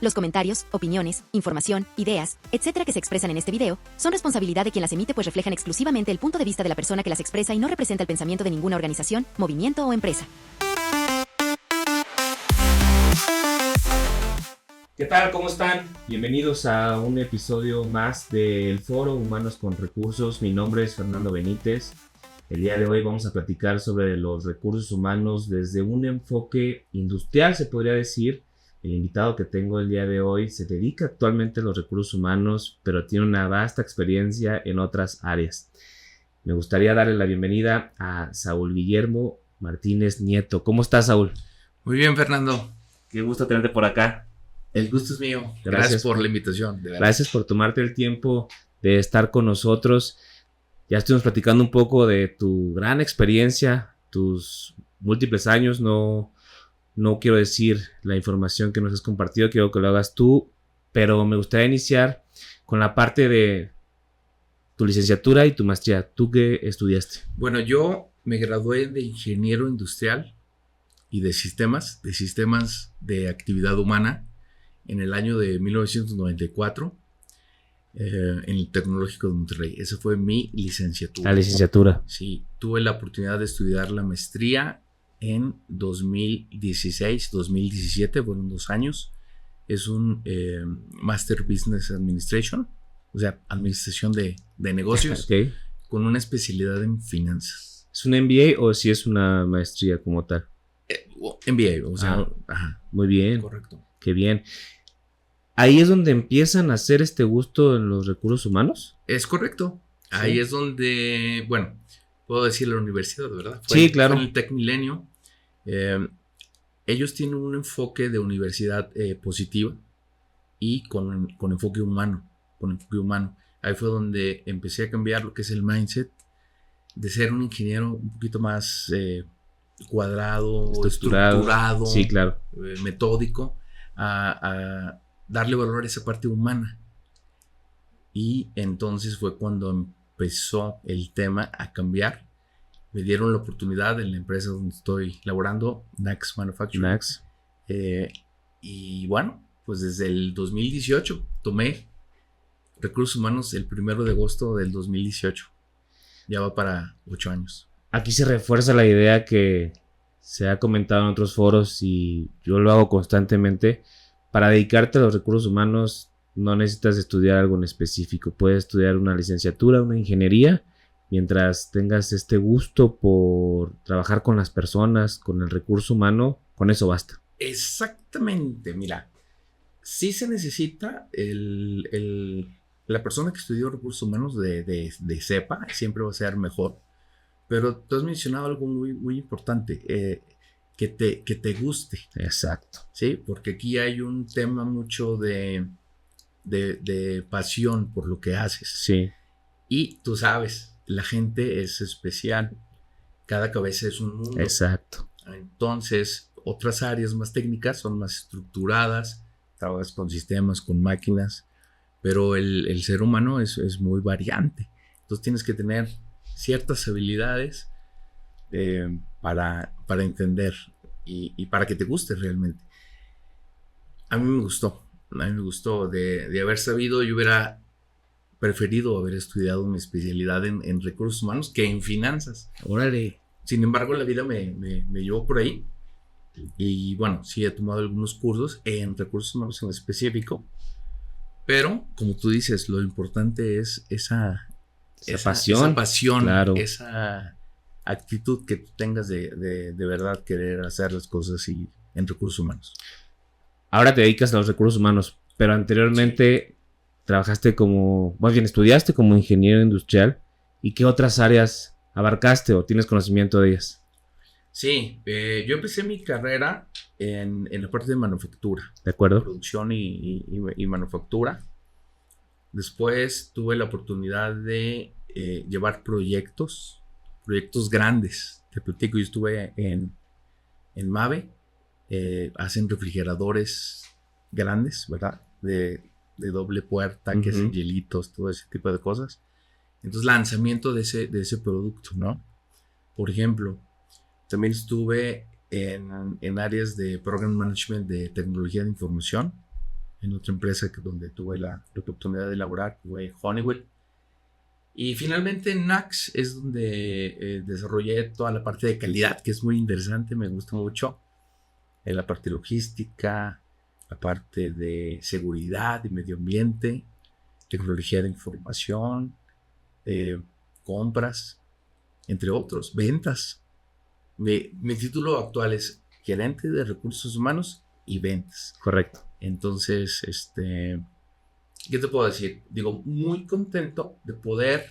Los comentarios, opiniones, información, ideas, etcétera que se expresan en este video son responsabilidad de quien las emite, pues reflejan exclusivamente el punto de vista de la persona que las expresa y no representa el pensamiento de ninguna organización, movimiento o empresa. ¿Qué tal? ¿Cómo están? Bienvenidos a un episodio más del Foro Humanos con Recursos. Mi nombre es Fernando Benítez. El día de hoy vamos a platicar sobre los recursos humanos desde un enfoque industrial, se podría decir. El invitado que tengo el día de hoy se dedica actualmente a los recursos humanos, pero tiene una vasta experiencia en otras áreas. Me gustaría darle la bienvenida a Saúl Guillermo Martínez Nieto. ¿Cómo estás, Saúl? Muy bien, Fernando. Qué gusto tenerte por acá. El gusto es mío. Gracias por la invitación. Gracias por tomarte el tiempo de estar con nosotros. Ya estuvimos platicando un poco de tu gran experiencia, tus múltiples años. No quiero decir la información que nos has compartido, quiero que lo hagas tú, pero me gustaría iniciar con la parte de tu licenciatura y tu maestría. ¿Tú qué estudiaste? Bueno, yo me gradué de ingeniero industrial y de sistemas de actividad humana en el año de 1994 en el Tecnológico de Monterrey. Esa fue mi licenciatura. La licenciatura. Sí, tuve la oportunidad de estudiar la maestría en 2016-2017, fueron 2 años. Es un Master Business Administration, o sea, administración de negocios, Okay. con una especialidad en finanzas. ¿Es un MBA o si es una maestría como tal? MBA, o sea, ajá. Muy bien. Correcto. Qué bien. ¿Ahí es donde empiezan a hacer este gusto en los recursos humanos? Es correcto. Sí. Ahí es donde, bueno, puedo decir la universidad, ¿verdad? Sí, claro. Fue en el Tec Milenio. Ellos tienen un enfoque de universidad positiva y con enfoque humano. Ahí fue donde empecé a cambiar lo que es el mindset de ser un ingeniero un poquito más cuadrado, estructurado, sí, claro. metódico, a darle valor a esa parte humana. Y entonces fue cuando empezó el tema a cambiar. Me dieron la oportunidad en la empresa donde estoy laborando, Nax Manufacturing. Nax. Y bueno, pues desde el 2018 tomé recursos humanos el 1 de agosto del 2018. Ya va para 8 años. Aquí se refuerza la idea que se ha comentado en otros foros y yo lo hago constantemente. Para dedicarte a los recursos humanos no necesitas estudiar algo en específico. Puedes estudiar una licenciatura, una ingeniería. Mientras tengas este gusto por trabajar con las personas, con el recurso humano, con eso basta. Exactamente, mira, sí se necesita la persona que estudió recursos humanos de cepa, siempre va a ser mejor, pero tú has mencionado algo muy, muy importante, que te guste. Exacto. Sí, porque aquí hay un tema mucho de pasión por lo que haces. Sí. Y tú sabes, la gente es especial. Cada cabeza es un mundo. Exacto. Entonces, otras áreas más técnicas son más estructuradas. Trabajas con sistemas, con máquinas. Pero el ser humano es muy variante. Entonces, tienes que tener ciertas habilidades para entender y para que te guste realmente. A mí me gustó. De haber sabido, yo hubiera preferido haber estudiado mi especialidad en recursos humanos que en finanzas. Órale. Sin embargo, la vida me llevó por ahí. Y bueno, sí he tomado algunos cursos en recursos humanos en específico. Pero, como tú dices, lo importante es esa pasión, claro. Esa actitud que tú tengas de verdad querer hacer las cosas y en recursos humanos. Ahora te dedicas a los recursos humanos, pero anteriormente sí. Trabajaste estudiaste como ingeniero industrial. ¿Y qué otras áreas abarcaste o tienes conocimiento de ellas? Sí, yo empecé mi carrera en la parte de manufactura. De acuerdo. Producción y manufactura. Después tuve la oportunidad de llevar proyectos grandes. Te platico, yo estuve en Mave. Hacen refrigeradores grandes, ¿verdad? De doble puerta, que hacen hielitos, todo ese tipo de cosas. Entonces, lanzamiento de ese producto, ¿no? Por ejemplo, también estuve en áreas de Program Management de tecnología de información. en otra empresa donde tuve la oportunidad de laborar, fue Honeywell. Y finalmente en NACS es donde desarrollé toda la parte de calidad, que es muy interesante, me gusta mucho. La parte logística, la parte de seguridad y medio ambiente, tecnología de información, compras, entre otros, ventas. Mi título actual es gerente de recursos humanos y ventas. Correcto. Entonces, ¿qué te puedo decir? Digo, muy contento de poder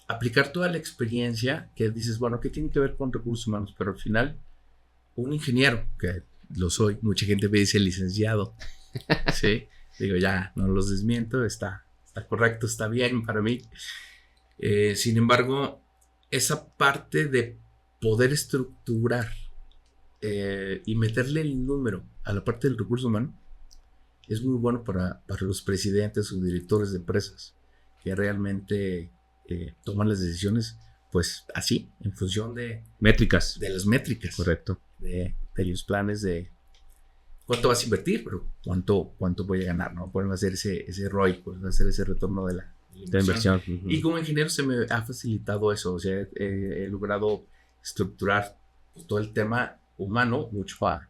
aplicar toda la experiencia que dices, bueno, ¿qué tiene que ver con recursos humanos? Pero al final, un ingeniero, que lo soy, mucha gente me dice licenciado, ¿sí? Digo, ya, no los desmiento, está correcto, está bien para mí. Sin embargo, esa parte de poder estructurar y meterle el número a la parte del recurso humano es muy bueno para los presidentes o directores de empresas que realmente toman las decisiones pues así, en función de Métricas. de las métricas. Correcto. De los planes de cuánto vas a invertir, pero cuánto voy a ganar, ¿no? Pueden hacer ese ROI, pueden hacer ese retorno de la inversión. Y como ingeniero se me ha facilitado eso, o sea, he logrado estructurar pues, todo el tema humano mucho a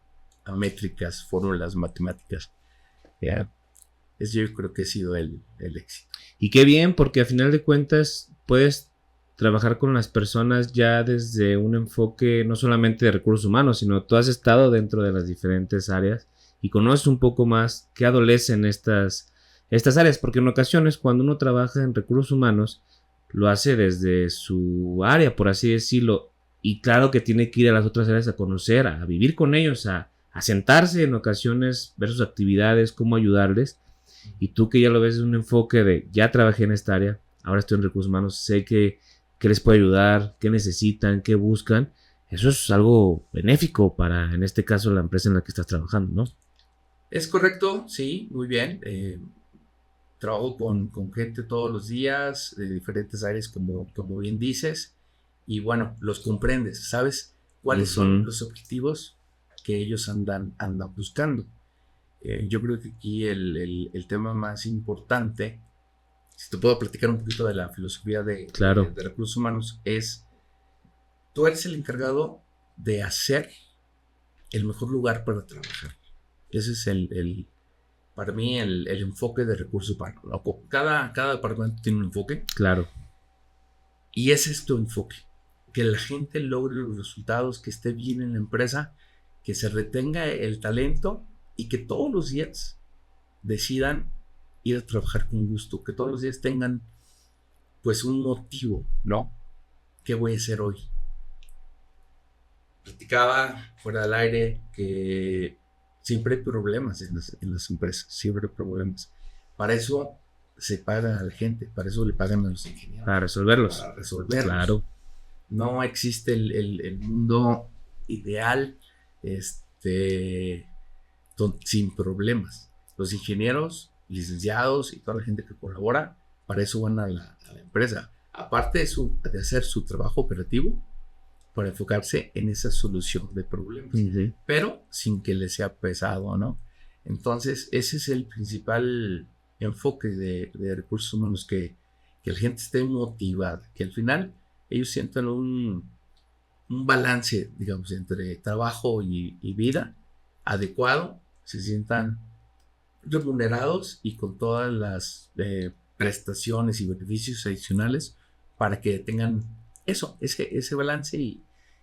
métricas, fórmulas, matemáticas. Eso yo creo que ha sido el éxito. Y qué bien, porque a final de cuentas puedes trabajar con las personas ya desde un enfoque no solamente de recursos humanos, sino tú has estado dentro de las diferentes áreas y conoces un poco más qué adolecen estas áreas, porque en ocasiones cuando uno trabaja en recursos humanos lo hace desde su área, por así decirlo, y claro que tiene que ir a las otras áreas a conocer, a vivir con ellos, a sentarse en ocasiones, ver sus actividades, cómo ayudarles. Y tú que ya lo ves desde un enfoque de ya trabajé en esta área, ahora estoy en recursos humanos, sé qué les puede ayudar, qué necesitan, qué buscan. Eso es algo benéfico para, en este caso, la empresa en la que estás trabajando, ¿no? Es correcto, sí, muy bien. Trabajo con gente todos los días de diferentes áreas, como bien dices, y bueno, los comprendes, sabes cuáles son los objetivos que ellos andan buscando. Yo creo que aquí el tema más importante, si te puedo platicar un poquito de la filosofía de recursos humanos, es tú eres el encargado de hacer el mejor lugar para trabajar. Ese es para mí el enfoque de recursos humanos. Cada departamento tiene un enfoque. Claro. Y ese es tu enfoque. Que la gente logre los resultados, que esté bien en la empresa, que se retenga el talento y que todos los días decidan ir a trabajar con gusto, que todos los días tengan pues un motivo, ¿no? ¿Qué voy a hacer hoy? Platicaba fuera del aire que siempre hay problemas en las empresas, siempre hay problemas. Para eso se paga a la gente, para eso le pagan a los ingenieros. Para resolverlos. Para resolverlos. Claro. No existe el mundo ideal sin problemas. Los ingenieros, licenciados y toda la gente que colabora, para eso van a la empresa. Aparte de hacer su trabajo operativo, para enfocarse en esa solución de problemas. Uh-huh. Pero sin que les sea pesado, ¿no? Entonces, ese es el principal enfoque de recursos humanos, que la gente esté motivada, que al final ellos sientan un balance, digamos, entre trabajo y vida adecuado, se sientan remunerados y con todas las prestaciones y beneficios adicionales para que tengan ese balance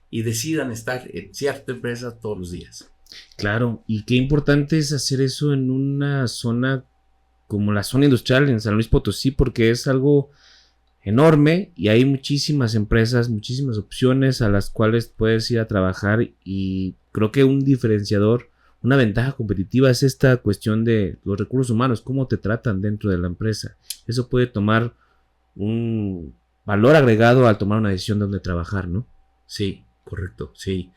y decidan estar en cierta empresa todos los días. Claro, y qué importante es hacer eso en una zona como la zona industrial en San Luis Potosí, porque es algo enorme y hay muchísimas empresas, muchísimas opciones a las cuales puedes ir a trabajar, y creo que un diferenciador, una ventaja competitiva es esta cuestión de los recursos humanos, cómo te tratan dentro de la empresa. Eso puede tomar un valor agregado al tomar una decisión de dónde trabajar, ¿no? Sí, correcto, sí.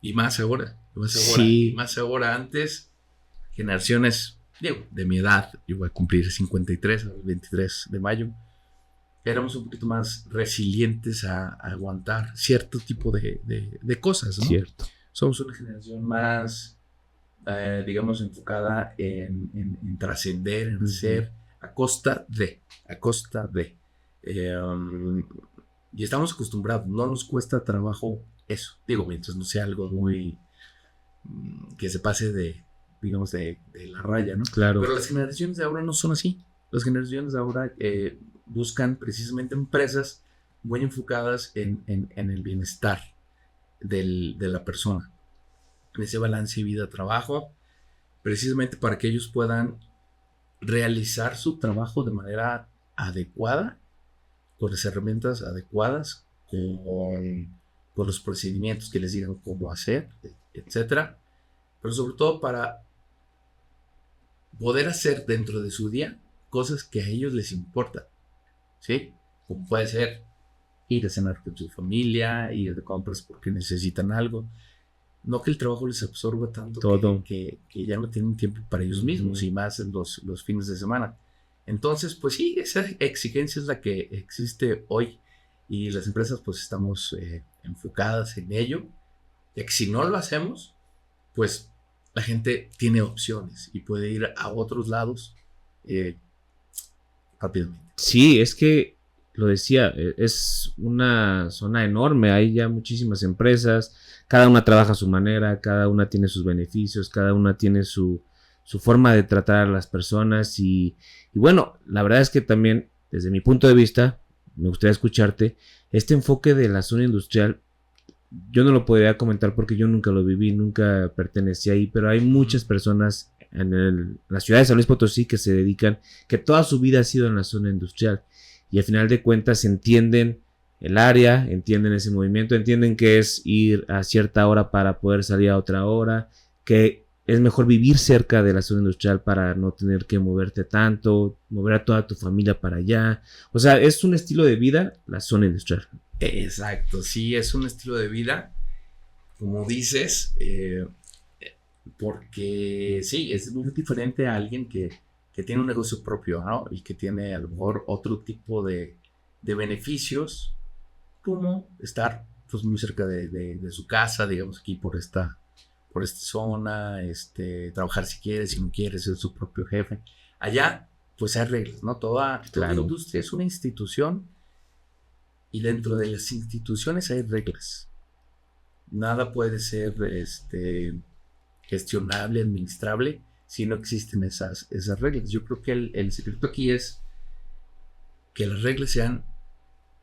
Y más ahora. Sí. Y más ahora. Antes, generaciones, de mi edad, yo voy a cumplir 53 el 23 de mayo, éramos un poquito más resilientes a aguantar cierto tipo de cosas, ¿no? Cierto. Somos una generación más digamos, enfocada en trascender, en ser a costa de. Y estamos acostumbrados, no nos cuesta trabajo eso. Digo, mientras no sea algo muy que se pase digamos, de la raya, ¿no? Claro. Pero las generaciones de ahora no son así. Las generaciones de ahora buscan precisamente empresas muy enfocadas en el bienestar de la persona, en ese balance vida-trabajo, precisamente para que ellos puedan realizar su trabajo de manera adecuada, con las herramientas adecuadas, con los procedimientos que les digan cómo hacer, etcétera, pero sobre todo para poder hacer dentro de su día cosas que a ellos les importan, ¿sí? Como puede ser ir a cenar con su familia, ir de compras porque necesitan algo. No que el trabajo les absorba tanto todo que ya no tienen tiempo para ellos mismos y más en los fines de semana. Entonces, pues sí, esa exigencia es la que existe hoy y las empresas pues estamos enfocadas en ello, ya que si no lo hacemos, pues la gente tiene opciones y puede ir a otros lados rápidamente. Sí, es que lo decía, es una zona enorme, hay ya muchísimas empresas, cada una trabaja a su manera, cada una tiene sus beneficios, cada una tiene su forma de tratar a las personas y bueno, la verdad es que también desde mi punto de vista, me gustaría escucharte, este enfoque de la zona industrial, yo no lo podría comentar porque yo nunca lo viví, nunca pertenecí ahí, pero hay muchas personas en la ciudad de San Luis Potosí que se dedican, que toda su vida ha sido en la zona industrial y al final de cuentas entienden el área, entienden ese movimiento, entienden que es ir a cierta hora para poder salir a otra hora, que es mejor vivir cerca de la zona industrial para no tener que moverte tanto, mover a toda tu familia para allá. O sea, es un estilo de vida la zona industrial. Exacto, sí, es un estilo de vida, como dices, porque sí, es muy diferente a alguien que tiene un negocio propio, ¿no? Y que tiene a lo mejor otro tipo de beneficios, como estar pues muy cerca de su casa, digamos aquí por esta zona, trabajar si quiere, si no quiere, ser su propio jefe. Allá pues hay reglas, ¿no? Toda industria es una institución y dentro de las instituciones hay reglas. Nada puede ser gestionable, administrable, si no existen esas reglas. Yo creo que el secreto aquí es que las reglas sean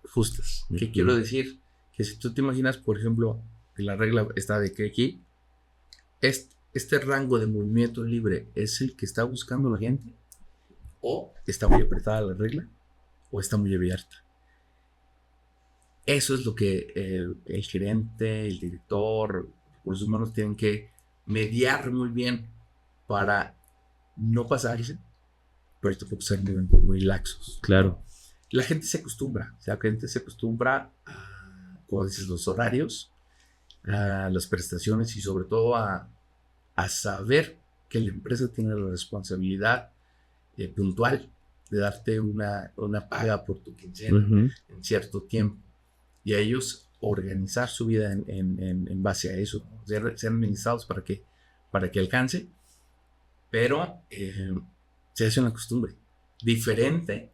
justas. ¿Qué quiero decir? Que si tú te imaginas, por ejemplo, que la regla está de que aquí este rango de movimiento libre es el que está buscando la gente, o está muy apretada la regla, o está muy abierta. Eso es lo que el gerente, el director, recursos humanos tienen que mediar muy bien para no pasarse, pero tampoco ser muy laxos. Claro. La gente se acostumbra, a, como dices, los horarios, a las prestaciones y sobre todo a saber que la empresa tiene la responsabilidad puntual de darte una paga por tu quincena en cierto tiempo. Y a ellos organizar su vida en base a eso, ser administrados para que alcance, pero se hace una costumbre diferente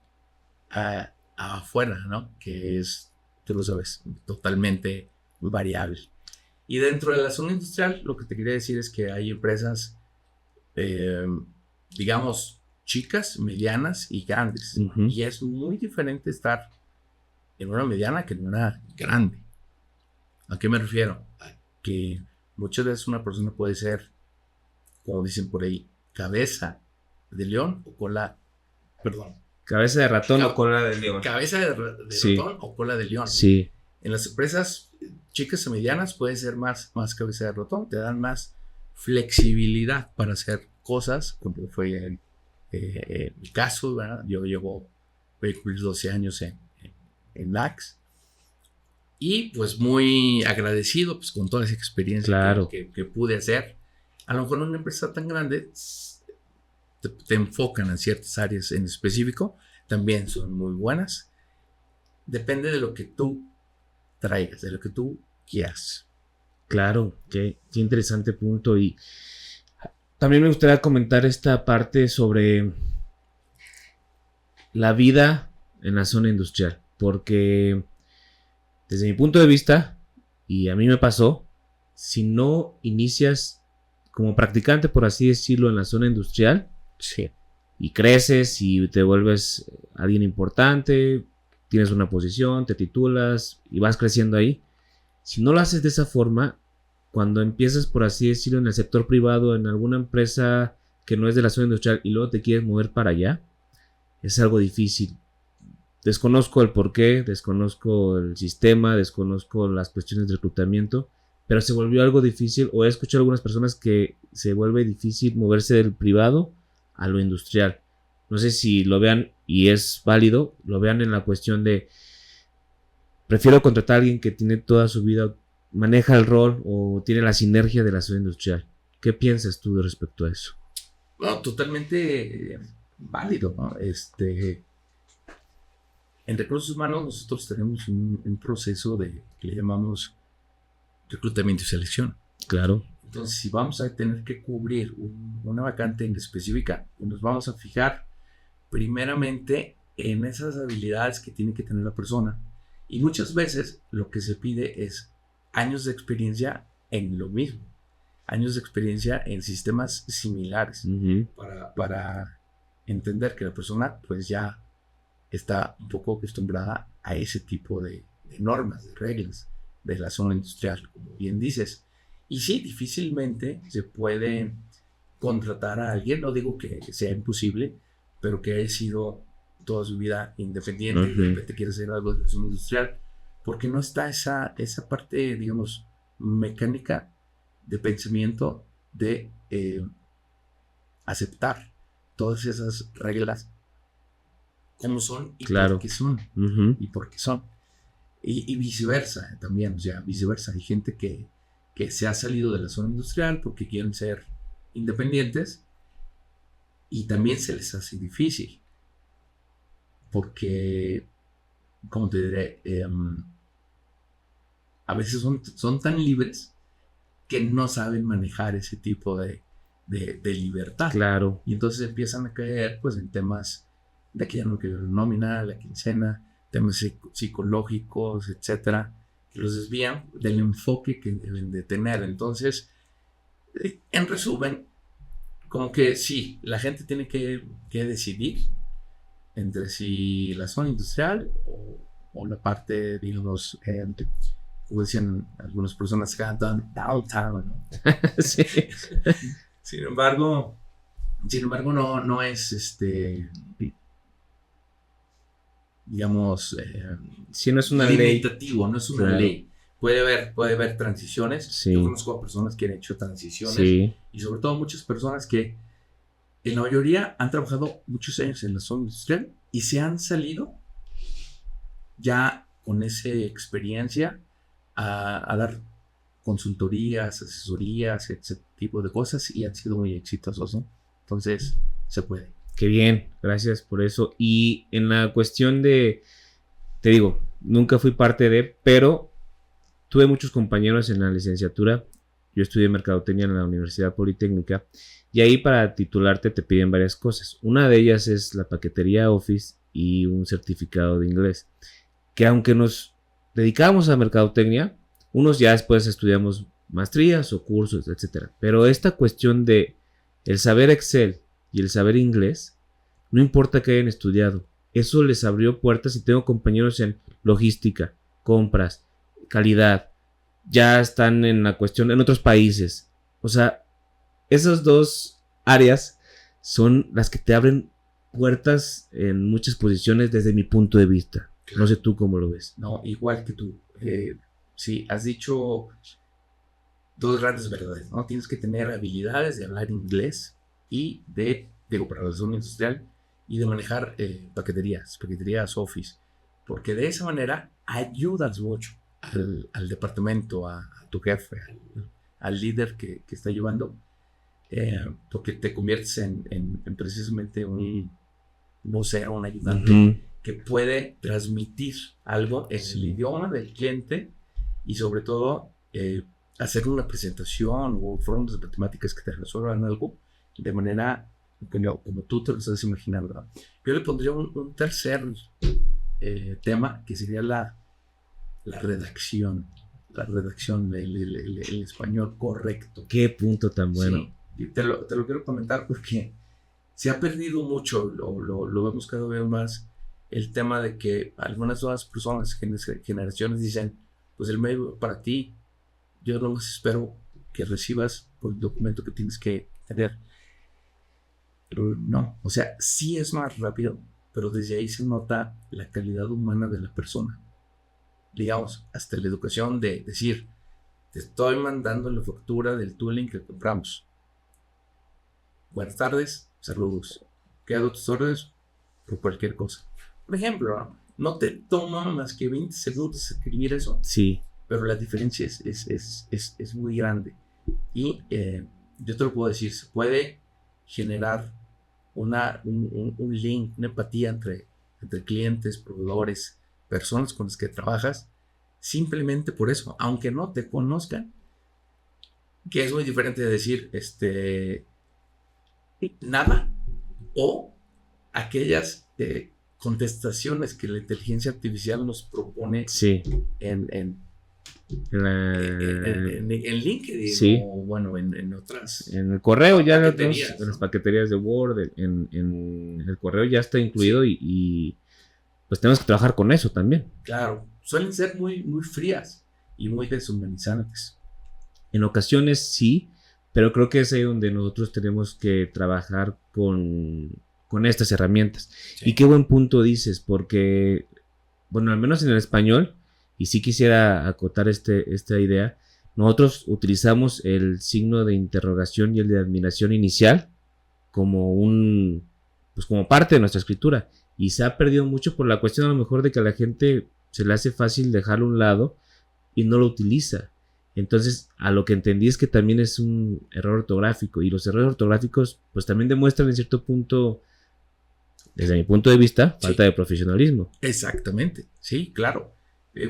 a afuera, ¿no? Que es, tú lo sabes, totalmente variable. Y dentro de la zona industrial, lo que te quería decir es que hay empresas, digamos, chicas, medianas y grandes. Y es muy diferente estar en una mediana que en una grande. ¿A qué me refiero? A que muchas veces una persona puede ser, como dicen por ahí, cabeza de león o cola, cabeza de ratón o cola de león. Cabeza de ratón o cola de león. Sí. En las empresas chicas y medianas puede ser más cabeza de ratón, te dan más flexibilidad para hacer cosas, como fue mi caso, ¿verdad? Yo voy a cumplir 12 años en LAX y pues muy agradecido pues con toda esa experiencia que pude hacer. A lo mejor en una empresa tan grande te enfocan en ciertas áreas en específico, también son muy buenas, depende de lo que tú traigas, de lo que tú quieras. Claro, qué interesante punto. Y También me gustaría comentar esta parte sobre la vida en la zona industrial, porque desde mi punto de vista, y a mí me pasó, si no inicias como practicante, por así decirlo, en la zona industrial, Sí. y creces y te vuelves alguien importante, tienes una posición, te titulas y vas creciendo ahí, si no lo haces de esa forma, cuando empiezas, por así decirlo, en el sector privado, en alguna empresa que no es de la zona industrial y luego te quieres mover para allá, es algo difícil. Desconozco el porqué, desconozco el sistema, desconozco las cuestiones de reclutamiento, pero se volvió algo difícil, o he escuchado a algunas personas que se vuelve difícil moverse del privado a lo industrial. No sé si lo vean, y es válido, lo vean en la cuestión de prefiero contratar a alguien que tiene toda su vida, maneja el rol o tiene la sinergia de la zona industrial. ¿Qué piensas tú respecto a eso? No, totalmente válido, ¿no? En recursos humanos nosotros tenemos un proceso que le llamamos reclutamiento y selección. Claro. Entonces, si vamos a tener que cubrir una vacante en específica, nos vamos a fijar primeramente en esas habilidades que tiene que tener la persona. Y muchas veces lo que se pide es años de experiencia en lo mismo, años de experiencia en sistemas similares, para entender que la persona pues ya está un poco acostumbrada a ese tipo de normas, de reglas de la zona industrial, como bien dices. Y sí, difícilmente se puede contratar a alguien, no digo que sea imposible, pero que haya sido toda su vida independiente y de repente quiere hacer algo de la zona industrial, porque no está esa parte, digamos, mecánica de pensamiento de aceptar todas esas reglas como son y claro. por qué son. Y por qué son. Y viceversa también, o sea, viceversa. Hay gente que se ha salido de la zona industrial porque quieren ser independientes y también se les hace difícil. Porque, ¿cómo te diré? A veces son tan libres que no saben manejar ese tipo de libertad. Claro. Y entonces empiezan a caer pues, en temas de que ya no quiero la nómina, la quincena, temas psicológicos, etcétera, que los desvían del enfoque que deben de tener. Entonces, en resumen, como que sí, la gente tiene que decidir entre si la zona industrial o la parte, digamos, como decían algunas personas, downtown, ¿no? Sí. Sin embargo, no es digamos, si no es una limitativo, ley. no es una claro. ley. Puede haber transiciones. Sí. Yo conozco a personas que han hecho transiciones, sí. Y sobre todo muchas personas que en la mayoría han trabajado muchos años en la zona industrial y se han salido ya con esa experiencia a dar consultorías, asesorías, ese tipo de cosas, y han sido muy exitosos, ¿no? Entonces, se puede. Qué bien, gracias por eso. Y en la cuestión de, te digo, nunca fui parte de, pero tuve muchos compañeros en la licenciatura. Yo estudié Mercadotecnia en la Universidad Politécnica y ahí para titularte te piden varias cosas. Una de ellas es la paquetería Office y un certificado de inglés, que aunque nos dedicábamos a Mercadotecnia, unos ya después estudiamos maestrías o cursos, etc. Pero esta cuestión de el saber Excel y el saber inglés, no importa que hayan estudiado, eso les abrió puertas y tengo compañeros en logística, compras, calidad, ya están en la cuestión en otros países. O sea, esas dos áreas son las que te abren puertas en muchas posiciones desde mi punto de vista. Claro. No sé tú cómo lo ves. No, igual que tú. Sí, has dicho dos grandes verdades, ¿no? Tienes que tener habilidades de hablar inglés y para la zona industrial, y de manejar paqueterías Office, porque de esa manera ayudas mucho al departamento, a tu jefe, al líder que está llevando, porque te conviertes en precisamente un vocero, un ayudante que puede transmitir algo en el idioma del cliente y sobre todo hacer una presentación o formas de matemáticas que te resuelvan algo de manera como tú te lo estás imaginando, ¿verdad? Yo le pondría un tercer tema que sería la redacción. La redacción, el español correcto. Qué punto tan bueno. Sí, y te lo quiero comentar porque se ha perdido mucho, lo vemos cada vez más, el tema de que algunas nuevas personas, generaciones dicen, pues el medio para ti, yo no más espero que recibas el documento que tienes que tener. Pero no, o sea, sí es más rápido, pero desde ahí se nota la calidad humana de la persona. Digamos, hasta la educación de decir, te estoy mandando la factura del tooling que compramos. Buenas tardes, saludos. Quedo a tus órdenes por cualquier cosa. Por ejemplo, no te toma más que 20 segundos escribir eso. Sí. Pero la diferencia es muy grande. Y yo te lo puedo decir, se puede generar un link, una empatía entre clientes, proveedores, personas con las que trabajas, simplemente por eso, aunque no te conozcan, que es muy diferente de decir nada, o aquellas contestaciones que la inteligencia artificial nos propone sí. en LinkedIn, sí. O bueno, en otras. En el correo ya, en ¿no? las paqueterías de Word, en el correo ya está incluido, sí. y pues tenemos que trabajar con eso también. Claro, suelen ser muy, muy frías y muy deshumanizantes. En ocasiones sí, pero creo que es ahí donde nosotros tenemos que trabajar con estas herramientas. Sí. Y qué buen punto dices, porque, bueno, al menos en el español, y sí quisiera acotar esta idea, nosotros utilizamos el signo de interrogación y el de admiración inicial como como parte de nuestra escritura. Y se ha perdido mucho por la cuestión a lo mejor de que a la gente se le hace fácil dejarlo a un lado y no lo utiliza. Entonces, a lo que entendí es que también es un error ortográfico. Y los errores ortográficos pues también demuestran en cierto punto, desde mi punto de vista, falta de profesionalismo. Exactamente, sí, claro.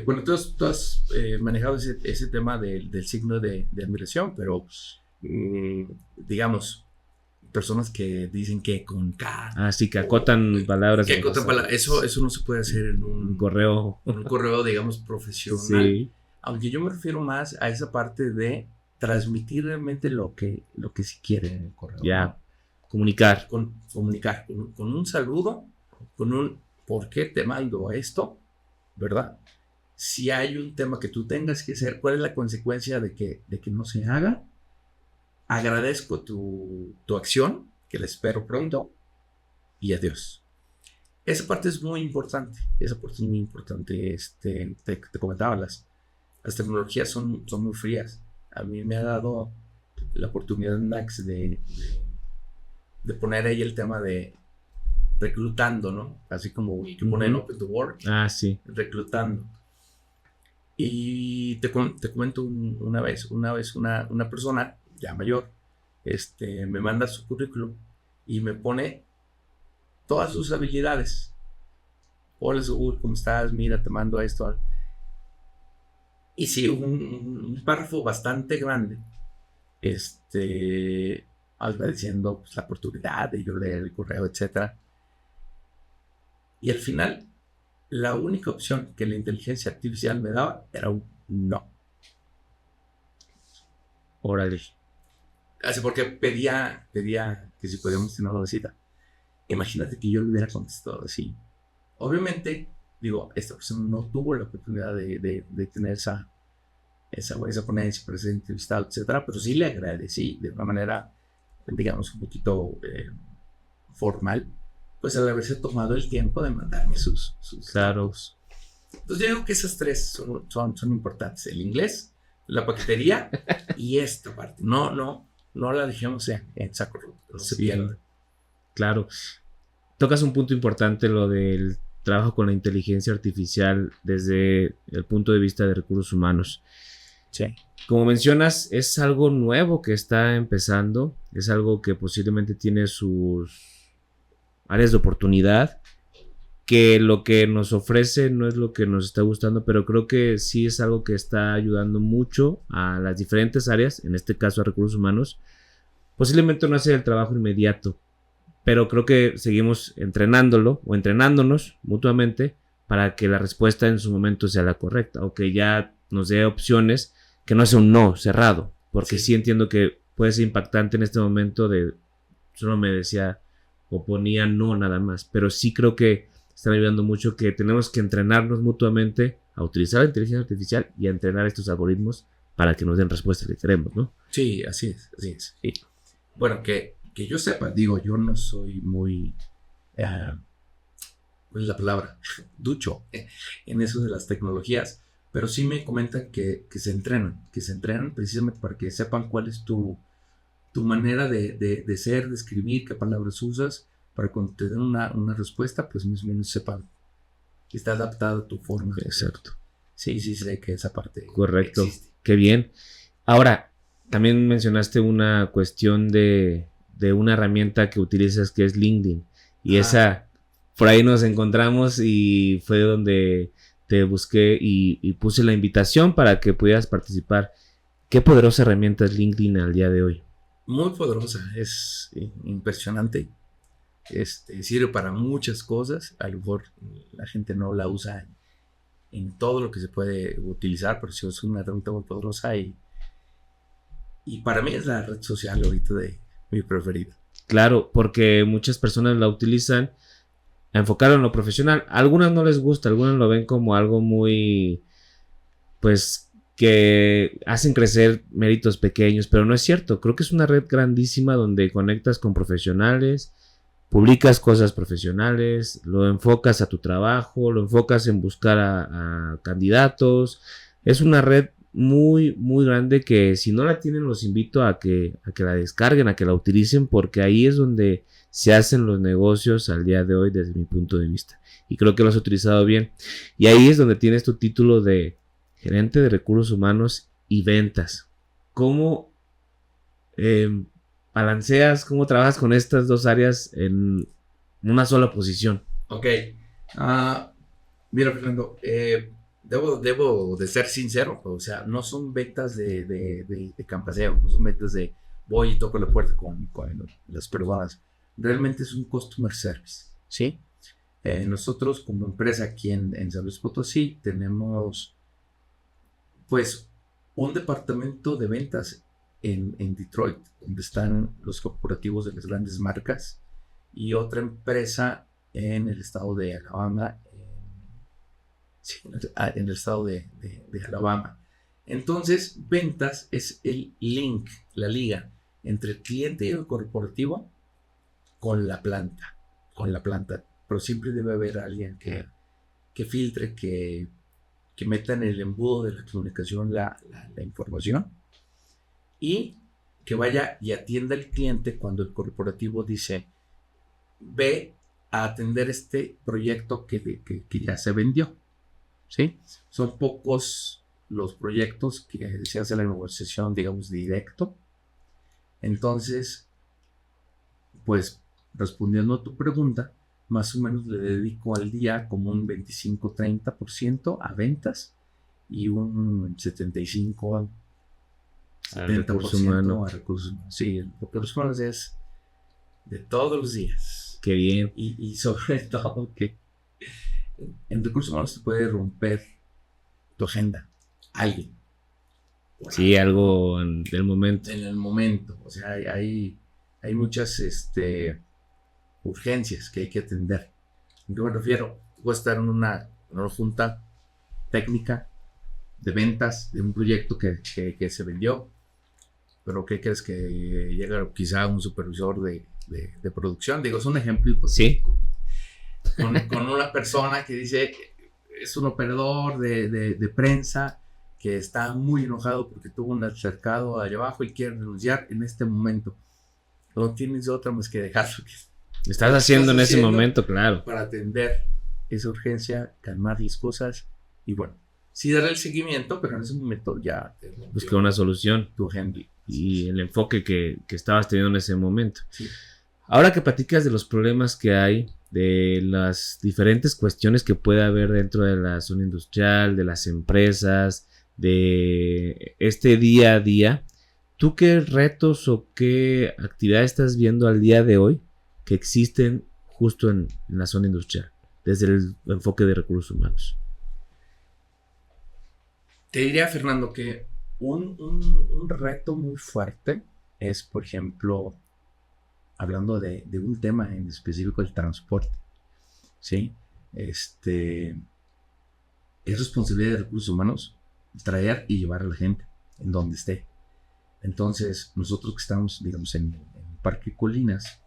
Bueno, tú has manejado ese tema del signo de admiración, pero digamos, personas que dicen que con K. Ah, sí, que acotan palabras. Que acotan palabras. Eso no se puede hacer en un correo. En un correo, digamos, profesional. Sí. Aunque yo me refiero más a esa parte de transmitir realmente lo que se quiere en el correo. Ya, ¿no? Comunicar. Comunicar. Con un saludo, con un ¿por qué te mando esto? ¿Verdad? Si hay un tema que tú tengas que hacer, ¿cuál es la consecuencia de que no se haga? Agradezco tu acción, que la espero pronto, y adiós. Esa parte es muy importante. Te comentaba, las tecnologías son muy frías. A mí me ha dado la oportunidad, Max, de poner ahí el tema de reclutando, ¿no? Así como que ponen Open to Work. Ah, sí. Reclutando. Y te comento una vez una persona ya mayor, me manda su currículum y me pone todas sus habilidades. Hola, Saúl, ¿cómo estás? Mira, te mando esto. Y sí, un párrafo bastante grande, agradeciendo pues, la oportunidad de yo leer el correo, etc. Y al final, la única opción que la inteligencia artificial me daba era un no. Órale. Así porque pedía que si podíamos tener una cita. Imagínate que yo le hubiera contestado así. Obviamente, digo, esta persona no tuvo la oportunidad de tener esa ponencia, para ser entrevistado, etcétera, pero sí le agradecí de una manera, digamos, un poquito formal, pues al haberse tomado el tiempo de mandarme sus claros. Entonces yo digo que esas tres son importantes: el inglés, la paquetería y esta parte. No la dejemos en saco roto, no se pierda. Claro. Tocas un punto importante, lo del trabajo con la inteligencia artificial desde el punto de vista de recursos humanos. Sí. Como mencionas, es algo nuevo que está empezando, es algo que posiblemente tiene sus áreas de oportunidad, que lo que nos ofrece no es lo que nos está gustando, pero creo que sí es algo que está ayudando mucho a las diferentes áreas, en este caso a recursos humanos, posiblemente no hace el trabajo inmediato, pero creo que seguimos entrenándolo o entrenándonos mutuamente para que la respuesta en su momento sea la correcta o que ya nos dé opciones que no sea un no cerrado, porque sí entiendo que puede ser impactante en este momento de solo me decía o ponía no nada más, pero sí creo que están ayudando mucho, que tenemos que entrenarnos mutuamente a utilizar la inteligencia artificial y a entrenar estos algoritmos para que nos den respuestas que queremos, ¿no? Sí, así es, así es. Sí. Bueno, que yo sepa, digo, yo no soy muy, ¿cuál es la palabra? Ducho en eso de las tecnologías, pero sí me comentan que se entrenan precisamente para que sepan cuál es tu manera de ser, de escribir, qué palabras usas, para cuando te den una respuesta, pues más o menos sepan que está adaptada a tu forma. Exacto. Sí, sé que esa parte correcto. Existe. Qué bien. Ahora, también mencionaste una cuestión de una herramienta que utilizas que es LinkedIn. Y esa, por ahí nos encontramos y fue donde te busqué y puse la invitación para que pudieras participar. ¿Qué poderosa herramienta es LinkedIn al día de hoy? Muy poderosa, es impresionante. Sirve para muchas cosas. A lo mejor la gente no la usa en todo lo que se puede utilizar, pero sí es una herramienta muy poderosa y para mí es la red social ahorita de mi preferida. Claro, porque muchas personas la utilizan a enfocar en lo profesional. A algunas no les gusta, algunas lo ven como algo muy, pues, que hacen crecer méritos pequeños, pero no es cierto. Creo que es una red grandísima donde conectas con profesionales, publicas cosas profesionales, lo enfocas a tu trabajo, lo enfocas en buscar a candidatos. Es una red muy, muy grande que si no la tienen los invito a que la descarguen, a que la utilicen, porque ahí es donde se hacen los negocios al día de hoy desde mi punto de vista. Y creo que lo has utilizado bien. Y ahí es donde tienes tu título de gerente de recursos humanos y ventas. ¿Cómo balanceas, cómo trabajas con estas dos áreas en una sola posición? Ok. Mira, Fernando, debo de ser sincero, o sea, no son ventas de campaseo, no son ventas de voy y toco la puerta con las personas. Realmente es un customer service, ¿sí? Nosotros como empresa aquí en San Luis Potosí tenemos pues un departamento de ventas en Detroit, donde están los corporativos de las grandes marcas, y otra empresa en el estado de Alabama, en el estado de Alabama. Entonces, ventas es el link, la liga entre el cliente y el corporativo con la planta. Pero siempre debe haber alguien que filtre, que meta en el embudo de la comunicación la información y que vaya y atienda al cliente cuando el corporativo dice ve a atender este proyecto que ya se vendió, ¿sí? Son pocos los proyectos que se hace la negociación, digamos, directo. Entonces, pues respondiendo a tu pregunta, más o menos le dedico al día como un 25-30% a ventas y un 75% a recursos humanos. Sí, porque los humanos es de todos los días. Qué bien. Y sobre todo que en recursos humanos te puede romper tu agenda alguien. Sí, algo del momento. En el momento. O sea, hay muchas urgencias que hay que atender. Yo me refiero, voy a estar en una junta técnica de ventas de un proyecto que se vendió, pero ¿qué crees? Que llega quizá un supervisor de producción, digo, es un ejemplo hipotético. Sí. Con una persona que dice, es un operador de prensa que está muy enojado porque tuvo un altercado allá abajo y quiere renunciar en este momento. No tienes otra más que dejarlo. Estás haciendo en ese momento, claro. Para atender esa urgencia, calmar las cosas y bueno, sí darle el seguimiento, pero en ese momento ya buscar una solución. Tu agenda. Y el enfoque que estabas teniendo en ese momento. Sí. Ahora que platicas de los problemas que hay, de las diferentes cuestiones que puede haber dentro de la zona industrial, de las empresas, de este día a día, ¿Tú qué retos o qué actividades estás viendo al día de hoy que existen justo en la zona industrial, desde el enfoque de recursos humanos? Te diría, Fernando, que un reto muy fuerte es, por ejemplo, hablando de un tema en específico, el transporte, ¿sí? Es responsabilidad de recursos humanos traer y llevar a la gente en donde esté. Entonces, nosotros que estamos, digamos, en el Parque Colinas,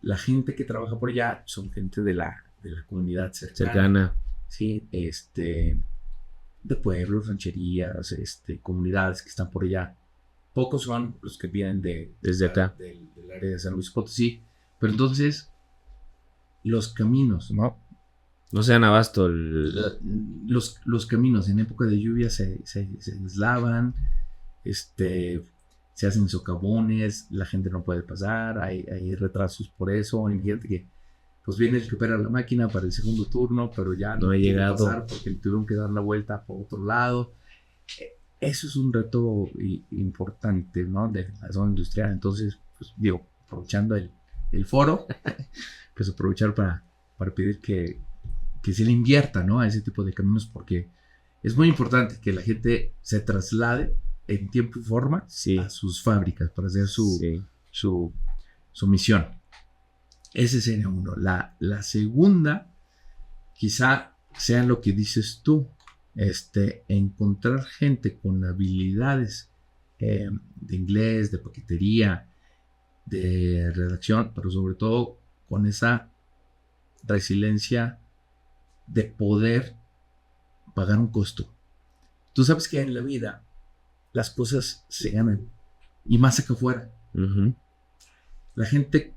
la gente que trabaja por allá son gente de la comunidad cercana. Sí, de pueblos, rancherías, comunidades que están por allá. Pocos son los que vienen desde acá, del área de San Luis Potosí. Pero entonces, los caminos, ¿no? No se dan abasto. Los caminos en época de lluvia se deslavan, se hacen socavones, la gente no puede pasar, hay retrasos por eso. Hay gente que pues viene el que opera la máquina para el segundo turno, pero ya no ha llegado pasar porque tuvieron que dar la vuelta por otro lado. Eso es un reto importante, ¿no? De la zona industrial. Entonces, pues digo, aprovechando el foro, pues aprovechar para pedir que se le invierta, ¿no? A ese tipo de caminos, porque es muy importante que la gente se traslade en tiempo y forma a sus fábricas para hacer su misión. Ese sería uno. La segunda, quizá sea lo que dices tú, encontrar gente con habilidades de inglés, de paquetería, de redacción, pero sobre todo con esa resiliencia de poder pagar un costo. Tú sabes que en la vida las cosas se ganan, y más acá afuera. Uh-huh. La gente,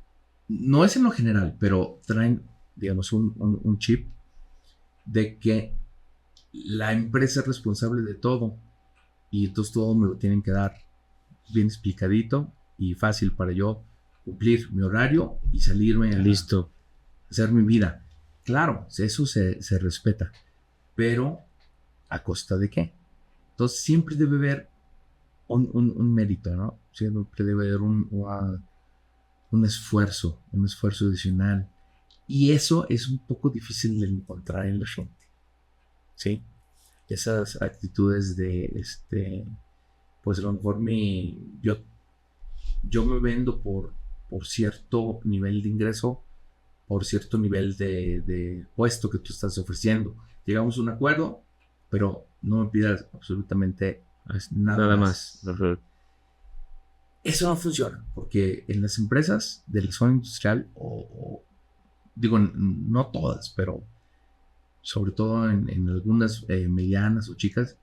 no es en lo general, pero traen, digamos, un chip de que la empresa es responsable de todo, y entonces todo me lo tienen que dar bien explicadito y fácil para yo cumplir mi horario y salirme a hacer mi vida. Claro, eso se respeta, pero ¿a costa de qué? Entonces siempre debe haber un mérito, ¿no? Siempre debe haber un esfuerzo adicional. Y eso es un poco difícil de encontrar en la gente, ¿sí? Esas actitudes de, pues a lo mejor yo me vendo por cierto nivel de ingreso, por cierto nivel de puesto que tú estás ofreciendo. Llegamos a un acuerdo, pero no me pidas absolutamente nada más. Eso no funciona, porque en las empresas de la zona industrial, digo, no todas, pero sobre todo en algunas medianas o chicas,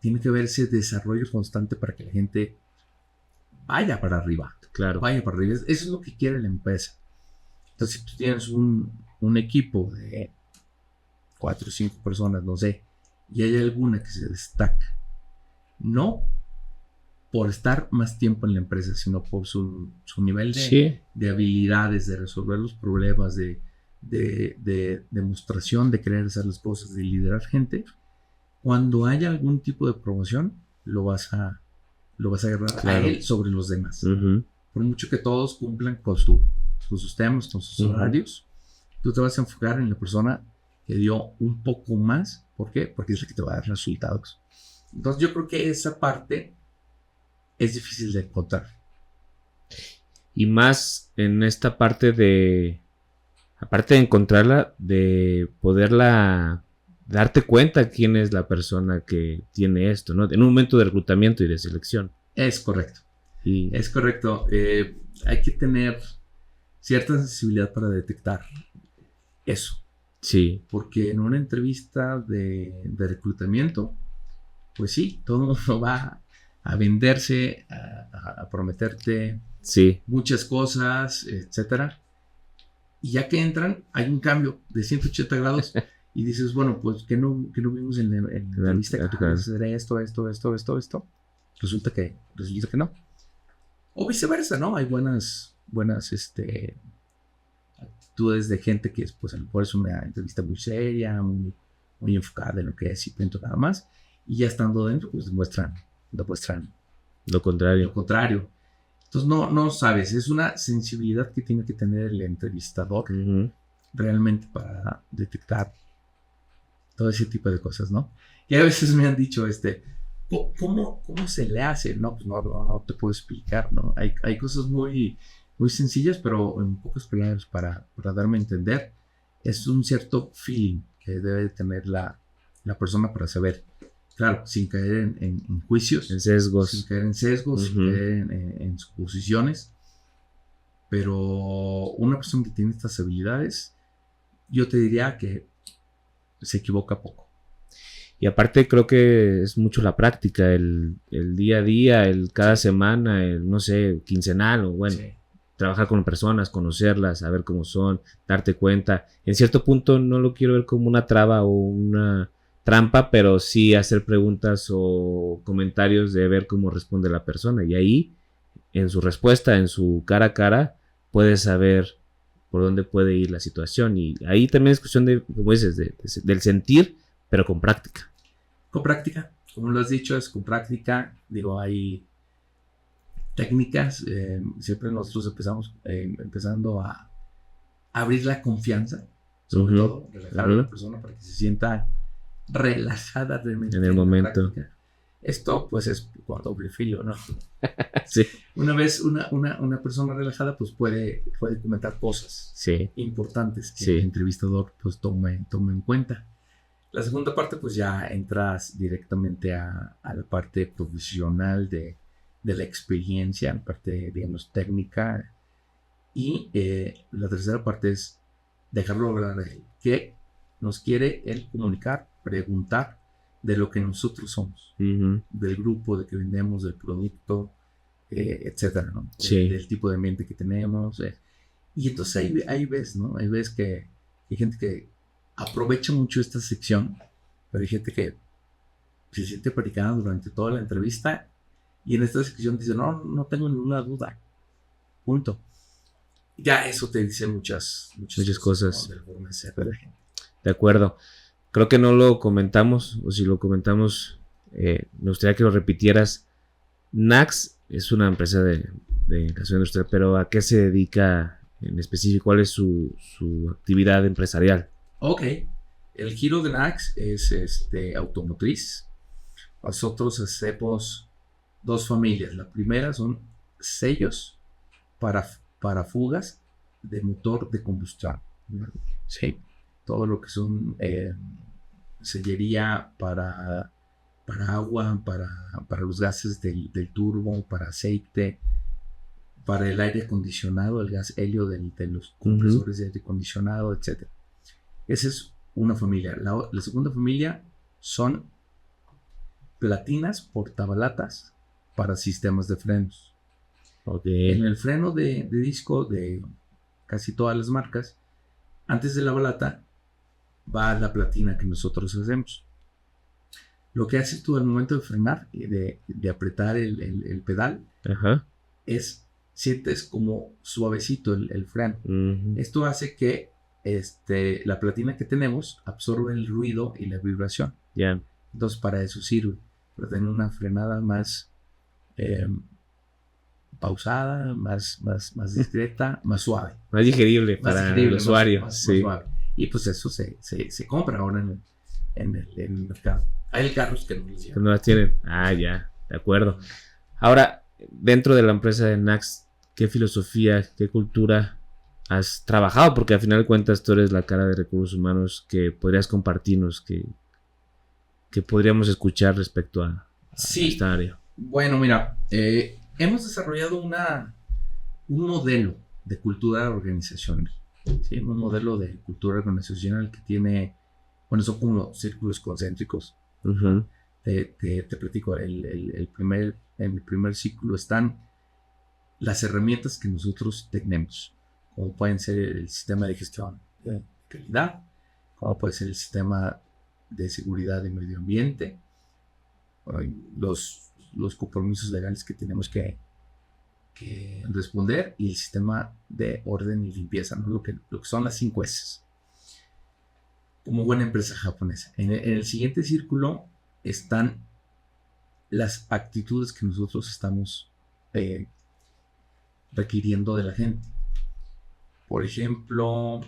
tiene que haber ese desarrollo constante para que la gente vaya para arriba. Claro. Vaya para arriba. Eso es lo que quiere la empresa. Entonces, si tú tienes un equipo de 4 o 5 personas, no sé, y hay alguna que se destaca, no por estar más tiempo en la empresa, sino por su nivel de habilidades, de resolver los problemas, de demostración de querer hacer las cosas, de liderar gente. Cuando haya algún tipo de promoción, lo vas a agarrar a él sobre los demás. Uh-huh. Por mucho que todos cumplan con sus temas, con sus horarios, tú te vas a enfocar en la persona que dio un poco más. ¿Por qué? Porque es la que te va a dar resultados. Entonces yo creo que esa parte es difícil de encontrar. Y más en esta parte de, aparte de encontrarla, de poderla, darte cuenta quién es la persona que tiene esto, ¿no? En un momento de reclutamiento y de selección. Es correcto. Es correcto. Hay que tener cierta sensibilidad para detectar eso. Sí. Porque en una entrevista de reclutamiento, pues sí, todo el mundo va a venderse, a prometerte muchas cosas, etcétera. Y ya que entran, hay un cambio de 180 grados y dices, bueno, pues que no vimos en la entrevista que tú quieres hacer esto. Resulta que no. O viceversa, ¿no? Hay buenas actitudes de gente que pues, a lo mejor es una entrevista muy seria, muy enfocada en lo que es y punto nada más. Y ya estando dentro, pues demuestran Lo contrario. Lo contrario. Entonces no sabes, es una sensibilidad que tiene que tener el entrevistador realmente para detectar todo ese tipo de cosas, ¿no? Y a veces me han dicho, ¿cómo se le hace? No, pues no te puedo explicar, ¿no? Hay cosas muy, muy sencillas, pero en pocas palabras para darme a entender. Es un cierto feeling que debe tener la persona para saber. Claro, sin caer en juicios. En sesgos. Sin caer en sesgos, sin caer en suposiciones. Pero una persona que tiene estas habilidades, yo te diría que se equivoca poco. Y aparte creo que es mucho la práctica, el día a día, el cada semana, el no sé, quincenal o bueno, trabajar con personas, conocerlas, saber cómo son, darte cuenta. En cierto punto no lo quiero ver como una traba o una trampa, pero sí hacer preguntas o comentarios de ver cómo responde la persona. Y ahí, en su respuesta, en su cara a cara, puedes saber por dónde puede ir la situación. Y ahí también es cuestión de, como dices, del sentir, pero con práctica. Con práctica, como lo has dicho, es con práctica. Digo, hay técnicas. Siempre nosotros empezando a abrir la confianza, sobre todo, relajar a la persona para que se sienta relajada realmente en el momento. Esto pues es por doble filo, ¿no? Sí. Una vez una persona relajada pues puede comentar cosas importantes que el entrevistador pues tome en cuenta. La segunda parte pues ya entras directamente a la parte profesional de la experiencia, la parte digamos técnica, y la tercera parte es dejarlo hablar a él. ¿Qué nos quiere él comunicar? Preguntar de lo que nosotros somos, del grupo, de que vendemos, del producto, etcétera, ¿no? Del tipo de mente que tenemos. Y entonces ahí ves, ¿no? Ahí ves que hay gente que aprovecha mucho esta sección, pero hay gente que se siente predicada durante toda la entrevista y en esta sección dice, no tengo ninguna duda. Punto. Ya eso te dice muchas cosas, ¿no? De la forma de ser de la gente. De acuerdo. Creo que no lo comentamos, o si lo comentamos, me gustaría que lo repitieras. Nax es una empresa de educación industrial, pero ¿a qué se dedica en específico? ¿Cuál es su actividad empresarial? Ok, el giro de Nax es automotriz. Nosotros hacemos dos familias. La primera son sellos para fugas de motor de combustión. Sí. Todo lo que son sellería para agua, para los gases del turbo, para aceite, para el aire acondicionado, el gas helio de los compresores de aire acondicionado, etc. Esa es una familia. La segunda familia son platinas portabalatas para sistemas de frenos. En el freno de disco de casi todas las marcas, antes de la balata va la platina que nosotros hacemos. Lo que haces tú al momento de frenar y de apretar el pedal es, sientes como suavecito el freno. Esto hace que la platina que tenemos absorbe el ruido y la vibración. Entonces para eso sirve, para tener una frenada más pausada, más discreta, más suave. Más digerible para el usuario. Más suave. Y pues eso se compra ahora en el mercado. Hay carros que no las tienen. Ah, ya, de acuerdo. Ahora, dentro de la empresa de Nax, ¿qué filosofía, qué cultura has trabajado? Porque al final de cuentas tú eres la cara de recursos humanos que podrías compartirnos, que podríamos escuchar respecto a esta área. Bueno, mira, hemos desarrollado un modelo de cultura organizacional. ¿Sí? Un modelo de cultura organizacional que tiene, bueno, son como círculos concéntricos. Te platico, en el primer círculo están las herramientas que nosotros tenemos, como pueden ser el sistema de gestión de calidad, como puede ser el sistema de seguridad y medio ambiente, los compromisos legales que tenemos que responder, y el sistema de orden y limpieza, ¿no? Lo que son las 5 S. Como buena empresa japonesa. En el siguiente círculo están las actitudes que nosotros estamos requiriendo de la gente. Por ejemplo,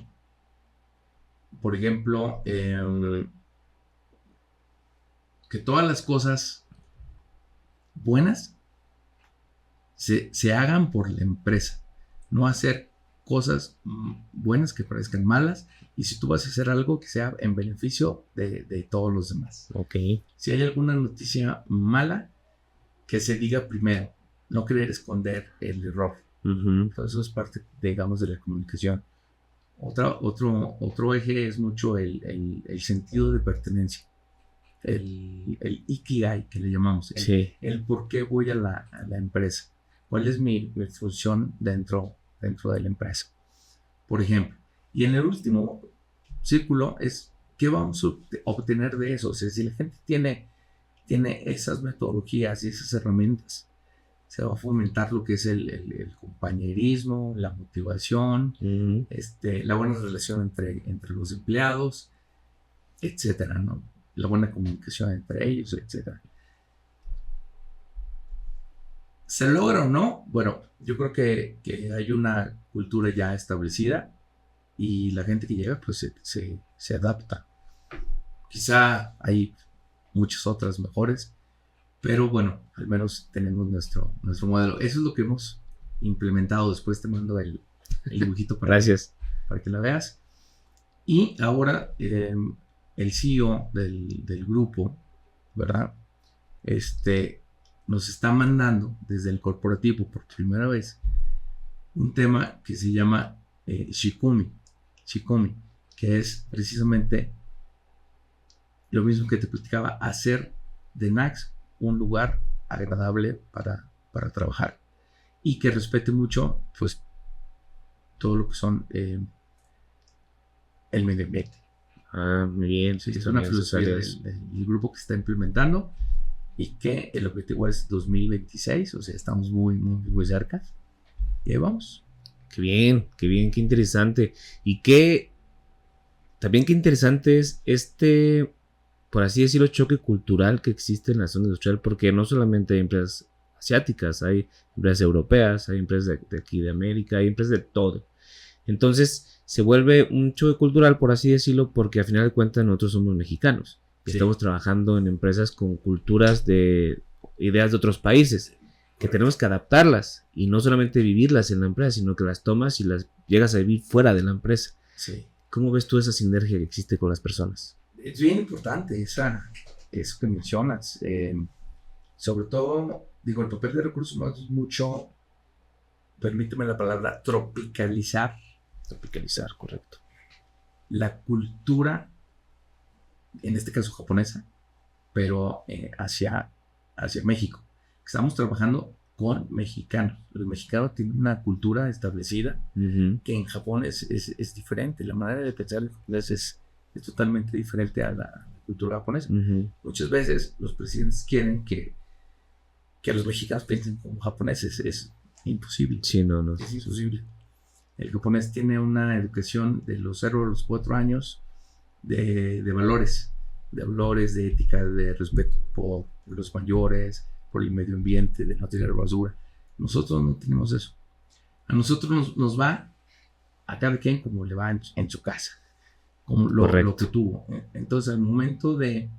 que todas las cosas buenas se hagan por la empresa, no hacer cosas buenas que parezcan malas, y si tú vas a hacer algo que sea en beneficio de todos los demás. Ok. Si hay alguna noticia mala, que se diga primero, no querer esconder el error. Entonces eso es parte, digamos, de la comunicación. Otro eje es mucho el sentido de pertenencia, el ikigai que le llamamos, el por qué voy a la empresa, cuál es mi función dentro de la empresa, por ejemplo. Y en el último círculo es qué vamos a obtener de eso. O sea, si la gente tiene esas metodologías y esas herramientas, se va a fomentar lo que es el compañerismo, la motivación, la buena relación entre los empleados, etcétera, ¿no? La buena comunicación entre ellos, etcétera. ¿Se logra o no? Bueno, yo creo que hay una cultura ya establecida y la gente que llega pues se adapta. Quizá hay muchas otras mejores, pero bueno, al menos tenemos nuestro modelo. Eso es lo que hemos implementado. Después te mando el dibujito Gracias. Para que la veas. Y ahora el CEO del grupo, ¿verdad? Nos está mandando desde el corporativo por primera vez un tema que se llama Shikomi, que es precisamente lo mismo que te platicaba, hacer de NACS un lugar agradable para trabajar y que respete mucho pues todo lo que son el medio ambiente. Muy bien. Sí, es una filosofía del grupo que está implementando y que el objetivo es 2026, o sea, estamos muy, muy, muy cerca. Y ahí vamos. Qué bien, qué interesante. Y también qué interesante es por así decirlo, choque cultural que existe en la zona industrial, porque no solamente hay empresas asiáticas, hay empresas europeas, hay empresas de aquí de América, hay empresas de todo. Entonces se vuelve un choque cultural, por así decirlo, porque al final de cuentas nosotros somos mexicanos. Sí. Estamos trabajando en empresas con culturas de ideas de otros países, que tenemos que adaptarlas y no solamente vivirlas en la empresa, sino que las tomas y las llegas a vivir fuera de la empresa. Sí. ¿Cómo ves tú esa sinergia que existe con las personas? Es bien importante eso que mencionas. Sobre todo, digo, el papel de recursos humanos es mucho, permíteme la palabra, tropicalizar, correcto, la cultura, en este caso japonesa, pero hacia México. Estamos trabajando con mexicanos. Los mexicanos tienen una cultura establecida que en Japón es diferente. La manera de pensar en japonés es totalmente diferente a la cultura japonesa. Muchas veces los presidentes quieren que los mexicanos piensen como japoneses. Es imposible. Sí, no. Es imposible. El japonés tiene una educación de los 0 a los 4 años de valores, de ética, de respeto por los mayores, por el medio ambiente, de no tirar basura. Nosotros no tenemos eso. A nosotros nos va a cada quien como le va en su casa, como lo que tuvo. Entonces, al momento de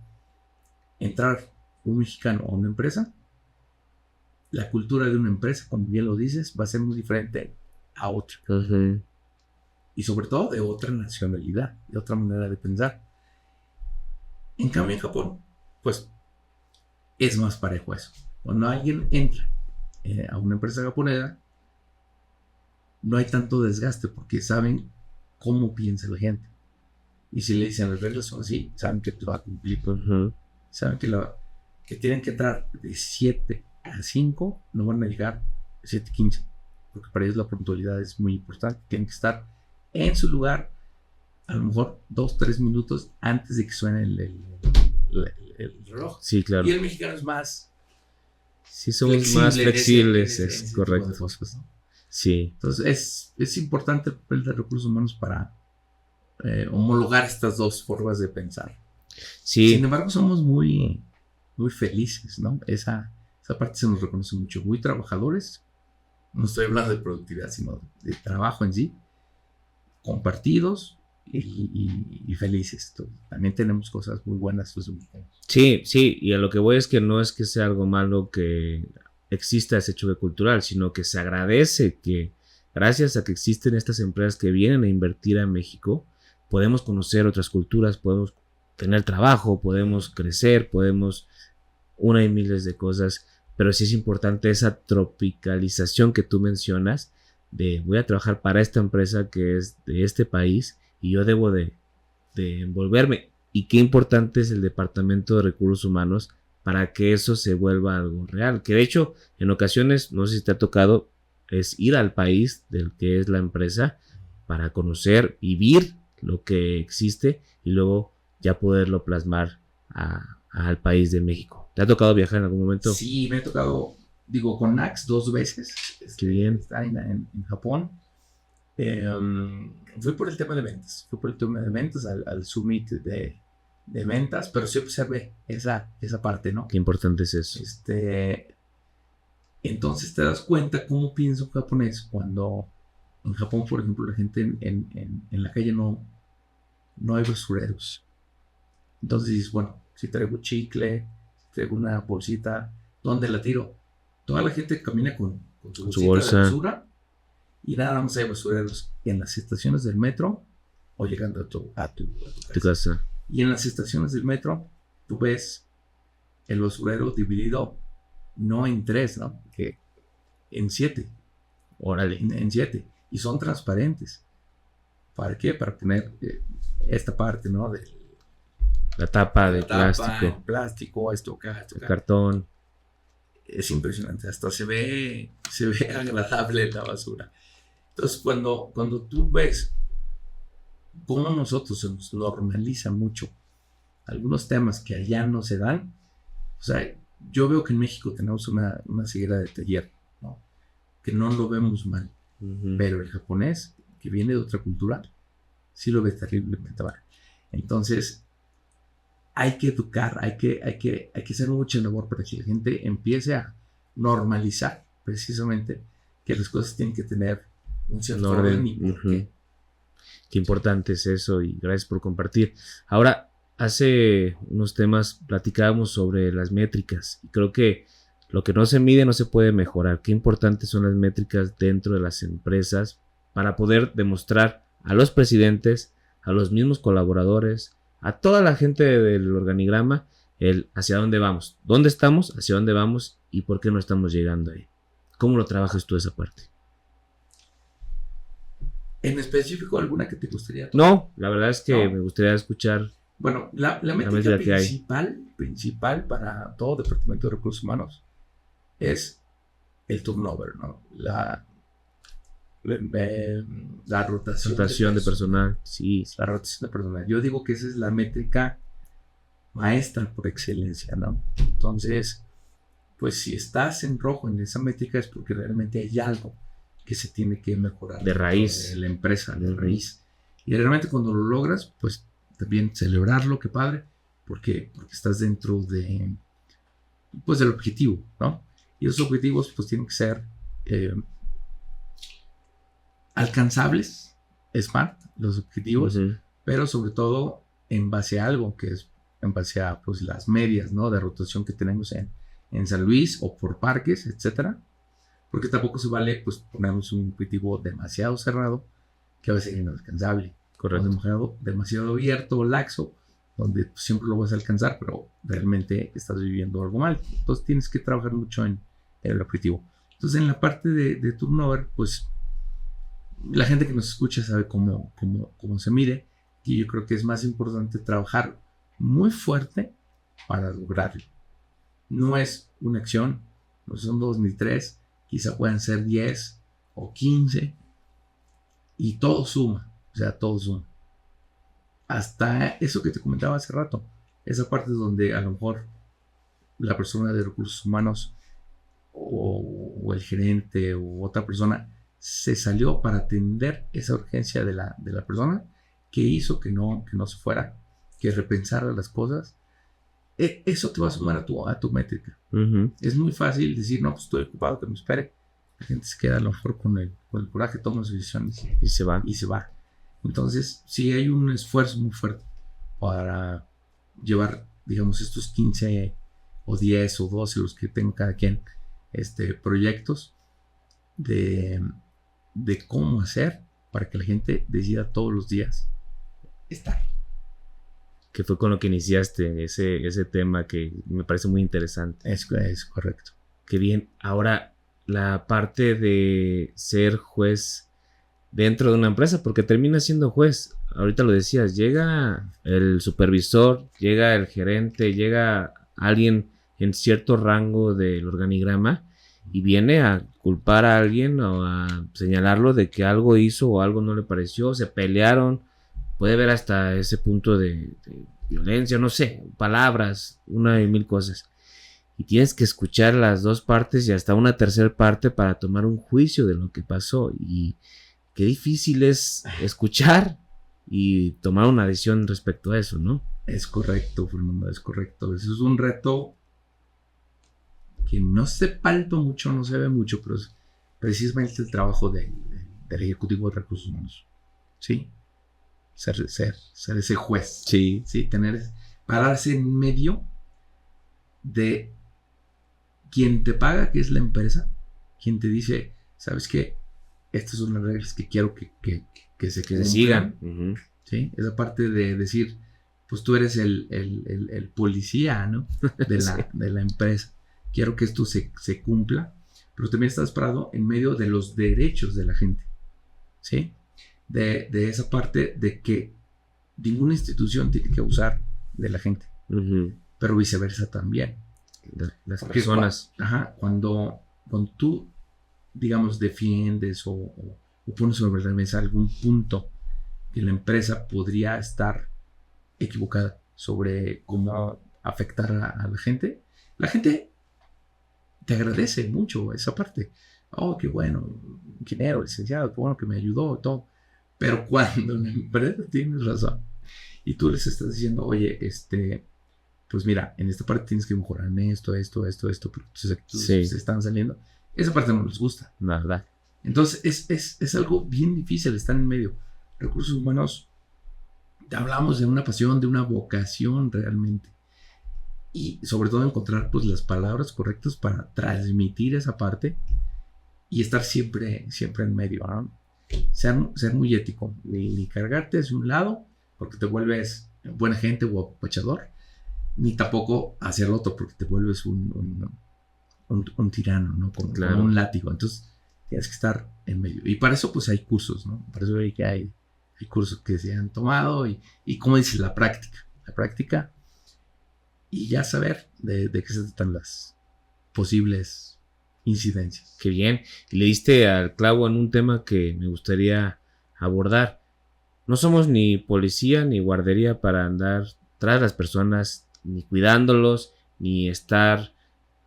entrar un mexicano a una empresa, la cultura de una empresa, como bien lo dices, va a ser muy diferente a otra. Y sobre todo de otra nacionalidad, de otra manera de pensar. En cambio, en Japón, pues es más parejo eso. Cuando alguien entra a una empresa japonesa, no hay tanto desgaste porque saben cómo piensa la gente. Y si le dicen las reglas son así, saben que te va a cumplir. Saben que tienen que entrar de 7 a 5, no van a llegar 7:15, porque para ellos la puntualidad es muy importante. Tienen que estar en su lugar a lo mejor 2-3 minutos antes de que suene el reloj. Sí, claro. Y el mexicano es más... Sí, somos más flexibles, es correcto. Cosas, ¿no? Sí. Entonces es importante el papel de recursos humanos para homologar estas dos formas de pensar. Sí. Sin embargo, somos muy muy felices, ¿no? Esa parte se nos reconoce mucho, muy trabajadores. No estoy hablando de productividad, sino de trabajo en sí, compartidos y felices. También tenemos cosas muy buenas. Sí, y a lo que voy es que no es que sea algo malo que exista ese choque cultural, sino que se agradece que gracias a que existen estas empresas que vienen a invertir a México, podemos conocer otras culturas, podemos tener trabajo, podemos crecer, podemos una y miles de cosas, pero sí es importante esa tropicalización que tú mencionas de voy a trabajar para esta empresa que es de este país y yo debo de envolverme. Y qué importante es el Departamento de Recursos Humanos para que eso se vuelva algo real. Que de hecho, en ocasiones, no sé si te ha tocado, es ir al país del que es la empresa para conocer, vivir lo que existe y luego ya poderlo plasmar al país de México. ¿Te ha tocado viajar en algún momento? Sí, me ha tocado, con Axe 2 veces. Qué bien. Está en Japón. Fui por el tema de ventas, al summit de ventas, pero sí observé esa parte, ¿no? Qué importante es eso. Entonces te das cuenta cómo piensa un japonés cuando en Japón, por ejemplo, la gente en la calle no hay basureros. Entonces dices, bueno, si traigo chicle, traigo una bolsita, ¿dónde la tiro? Toda la gente camina con su bolsa de basura y nada más hay basureros en las estaciones del metro o llegando a tu casa. Y en las estaciones del metro tú ves el basurero dividido no en 3, ¿no? Que en 7. Órale. En 7. Y son transparentes. ¿Para qué? Para poner esta parte, ¿no? La tapa de plástico, esto acá. Cartón. Es impresionante. Hasta se ve agradable la basura. Entonces, cuando tú ves cómo nosotros se nos normaliza mucho algunos temas que allá no se dan, o sea, yo veo que en México tenemos una ceguera de taller, ¿no? Que no lo vemos mal, pero el japonés, que viene de otra cultura, sí lo ve terriblemente mal. Entonces, hay que educar, hay que hacer mucha labor para que la gente empiece a normalizar precisamente que las cosas tienen que tener un cierto orden y por qué. Qué importante es eso y gracias por compartir. Ahora, hace unos temas platicábamos sobre las métricas y creo que lo que no se mide no se puede mejorar. Qué importantes son las métricas dentro de las empresas para poder demostrar a los presidentes, a los mismos colaboradores, a toda la gente del organigrama, el hacia dónde vamos, dónde estamos, hacia dónde vamos y por qué no estamos llegando ahí. ¿Cómo lo trabajas tú esa parte? ¿En específico alguna que te gustaría? No, la verdad es que me gustaría escuchar. Bueno, la métrica principal para todo departamento de recursos humanos es el turnover, ¿no? La rotación de personal. Sí. La rotación de personal. Yo digo que esa es la métrica maestra por excelencia, ¿no? Entonces, pues si estás en rojo en esa métrica es porque realmente hay algo que se tiene que mejorar. De raíz. De la empresa, de raíz. Y realmente cuando lo logras, pues también celebrarlo, qué padre, porque estás dentro de, pues, del objetivo, ¿no? Y esos objetivos, pues, tienen que ser alcanzables, SMART, los objetivos, pero sobre todo en base a algo, que es en base a, pues, las medias, ¿no? De rotación que tenemos en San Luis o por parques, etcétera. Porque tampoco se vale, pues, ponernos un objetivo demasiado cerrado, que a veces es inalcanzable. Correcto. Demasiado abierto o laxo, donde pues, siempre lo vas a alcanzar, pero realmente estás viviendo algo mal. Entonces tienes que trabajar mucho en el objetivo. Entonces en la parte de turnover, pues la gente que nos escucha sabe cómo se mide, y yo creo que es más importante trabajar muy fuerte para lograrlo. No es una acción, no son 2 ni 3, quizá puedan ser 10 o 15, y todo suma. O sea, todo suma. Hasta eso que te comentaba hace rato. Esa parte donde a lo mejor la persona de recursos humanos o el gerente o otra persona se salió para atender esa urgencia de la persona que hizo que no se fuera, que repensara las cosas. eso te va a sumar a tu métrica. Ujú. Es muy fácil decir, no, pues estoy ocupado, que me espere. La gente se queda a lo mejor con el coraje, toma sus decisiones Y se va. y se va. Entonces, sí hay un esfuerzo muy fuerte para llevar, digamos, estos 15 o 10 o 12, los que tenga cada quien, proyectos de cómo hacer para que la gente decida todos los días estar. Que fue con lo que iniciaste ese tema que me parece muy interesante. Es correcto. Qué bien. Ahora, la parte de ser juez dentro de una empresa, porque termina siendo juez. Ahorita lo decías, llega el supervisor, llega el gerente, llega alguien en cierto rango del organigrama y viene a culpar a alguien o a señalarlo de que algo hizo o algo no le pareció, se pelearon, puede haber hasta ese punto de violencia, no sé, palabras, una y mil cosas. Y tienes que escuchar las dos partes y hasta una tercera parte para tomar un juicio de lo que pasó. Y qué difícil es escuchar y tomar una decisión respecto a eso, ¿no? Es correcto, Fernando, es correcto. Eso es un reto que no se palpa mucho, no se ve mucho, pero es precisamente el trabajo del Ejecutivo de Recursos Humanos. ¿Sí? Ser ese juez. Sí. Sí, pararse en medio de quien te paga, que es la empresa, quien te dice, ¿sabes qué? Estas son las reglas que quiero que se sigan. Uh-huh. ¿Sí? Esa parte de decir, pues tú eres el policía, ¿no? De la empresa. Quiero que esto se cumpla, pero también estás parado en medio de los derechos de la gente, ¿sí? De esa parte de que ninguna institución tiene que abusar de la gente, uh-huh, pero viceversa también. Las personas. Cuando tú, digamos, defiendes o pones sobre la mesa algún punto que la empresa podría estar equivocada sobre cómo afectar a la gente te agradece mucho esa parte. Oh, qué bueno, ingeniero, licenciado, qué bueno que me ayudó y todo. Pero cuando la empresa tiene razón y tú les estás diciendo, oye, pues mira, en esta parte tienes que mejorar en esto, pero tus actitudes se están saliendo. Esa parte no les gusta. La verdad. Entonces es algo bien difícil estar en medio. Recursos humanos, hablamos de una pasión, de una vocación realmente. Y sobre todo encontrar pues las palabras correctas para transmitir esa parte y estar siempre en medio, ¿no? Ser muy ético, ni cargarte hacia un lado porque te vuelves buena gente o apapachador, ni tampoco hacia el otro porque te vuelves un tirano, ¿no? Como un látigo. Entonces tienes que estar en medio. Y para eso pues hay cursos, ¿no? Para eso hay cursos que se han tomado y como dices, la práctica y ya saber de qué se tratan las posibles incidencias. Qué bien. Y le diste al clavo en un tema que me gustaría abordar. No somos ni policía ni guardería para andar tras las personas, ni cuidándolos, ni estar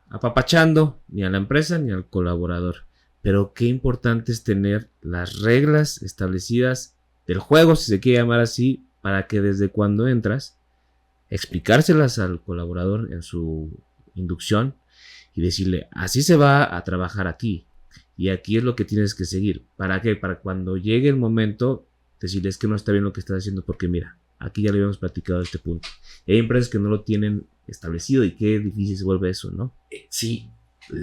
apapachando ni a la empresa ni al colaborador. Pero qué importante es tener las reglas establecidas del juego, si se quiere llamar así, para que desde cuando entras, explicárselas al colaborador en su inducción y decirle, así se va a trabajar aquí y aquí es lo que tienes que seguir. ¿Para qué? Para cuando llegue el momento decirles que no está bien lo que estás haciendo porque mira, aquí ya lo habíamos platicado este punto. Y hay empresas que no lo tienen establecido y qué difícil se vuelve eso, ¿no? Sí,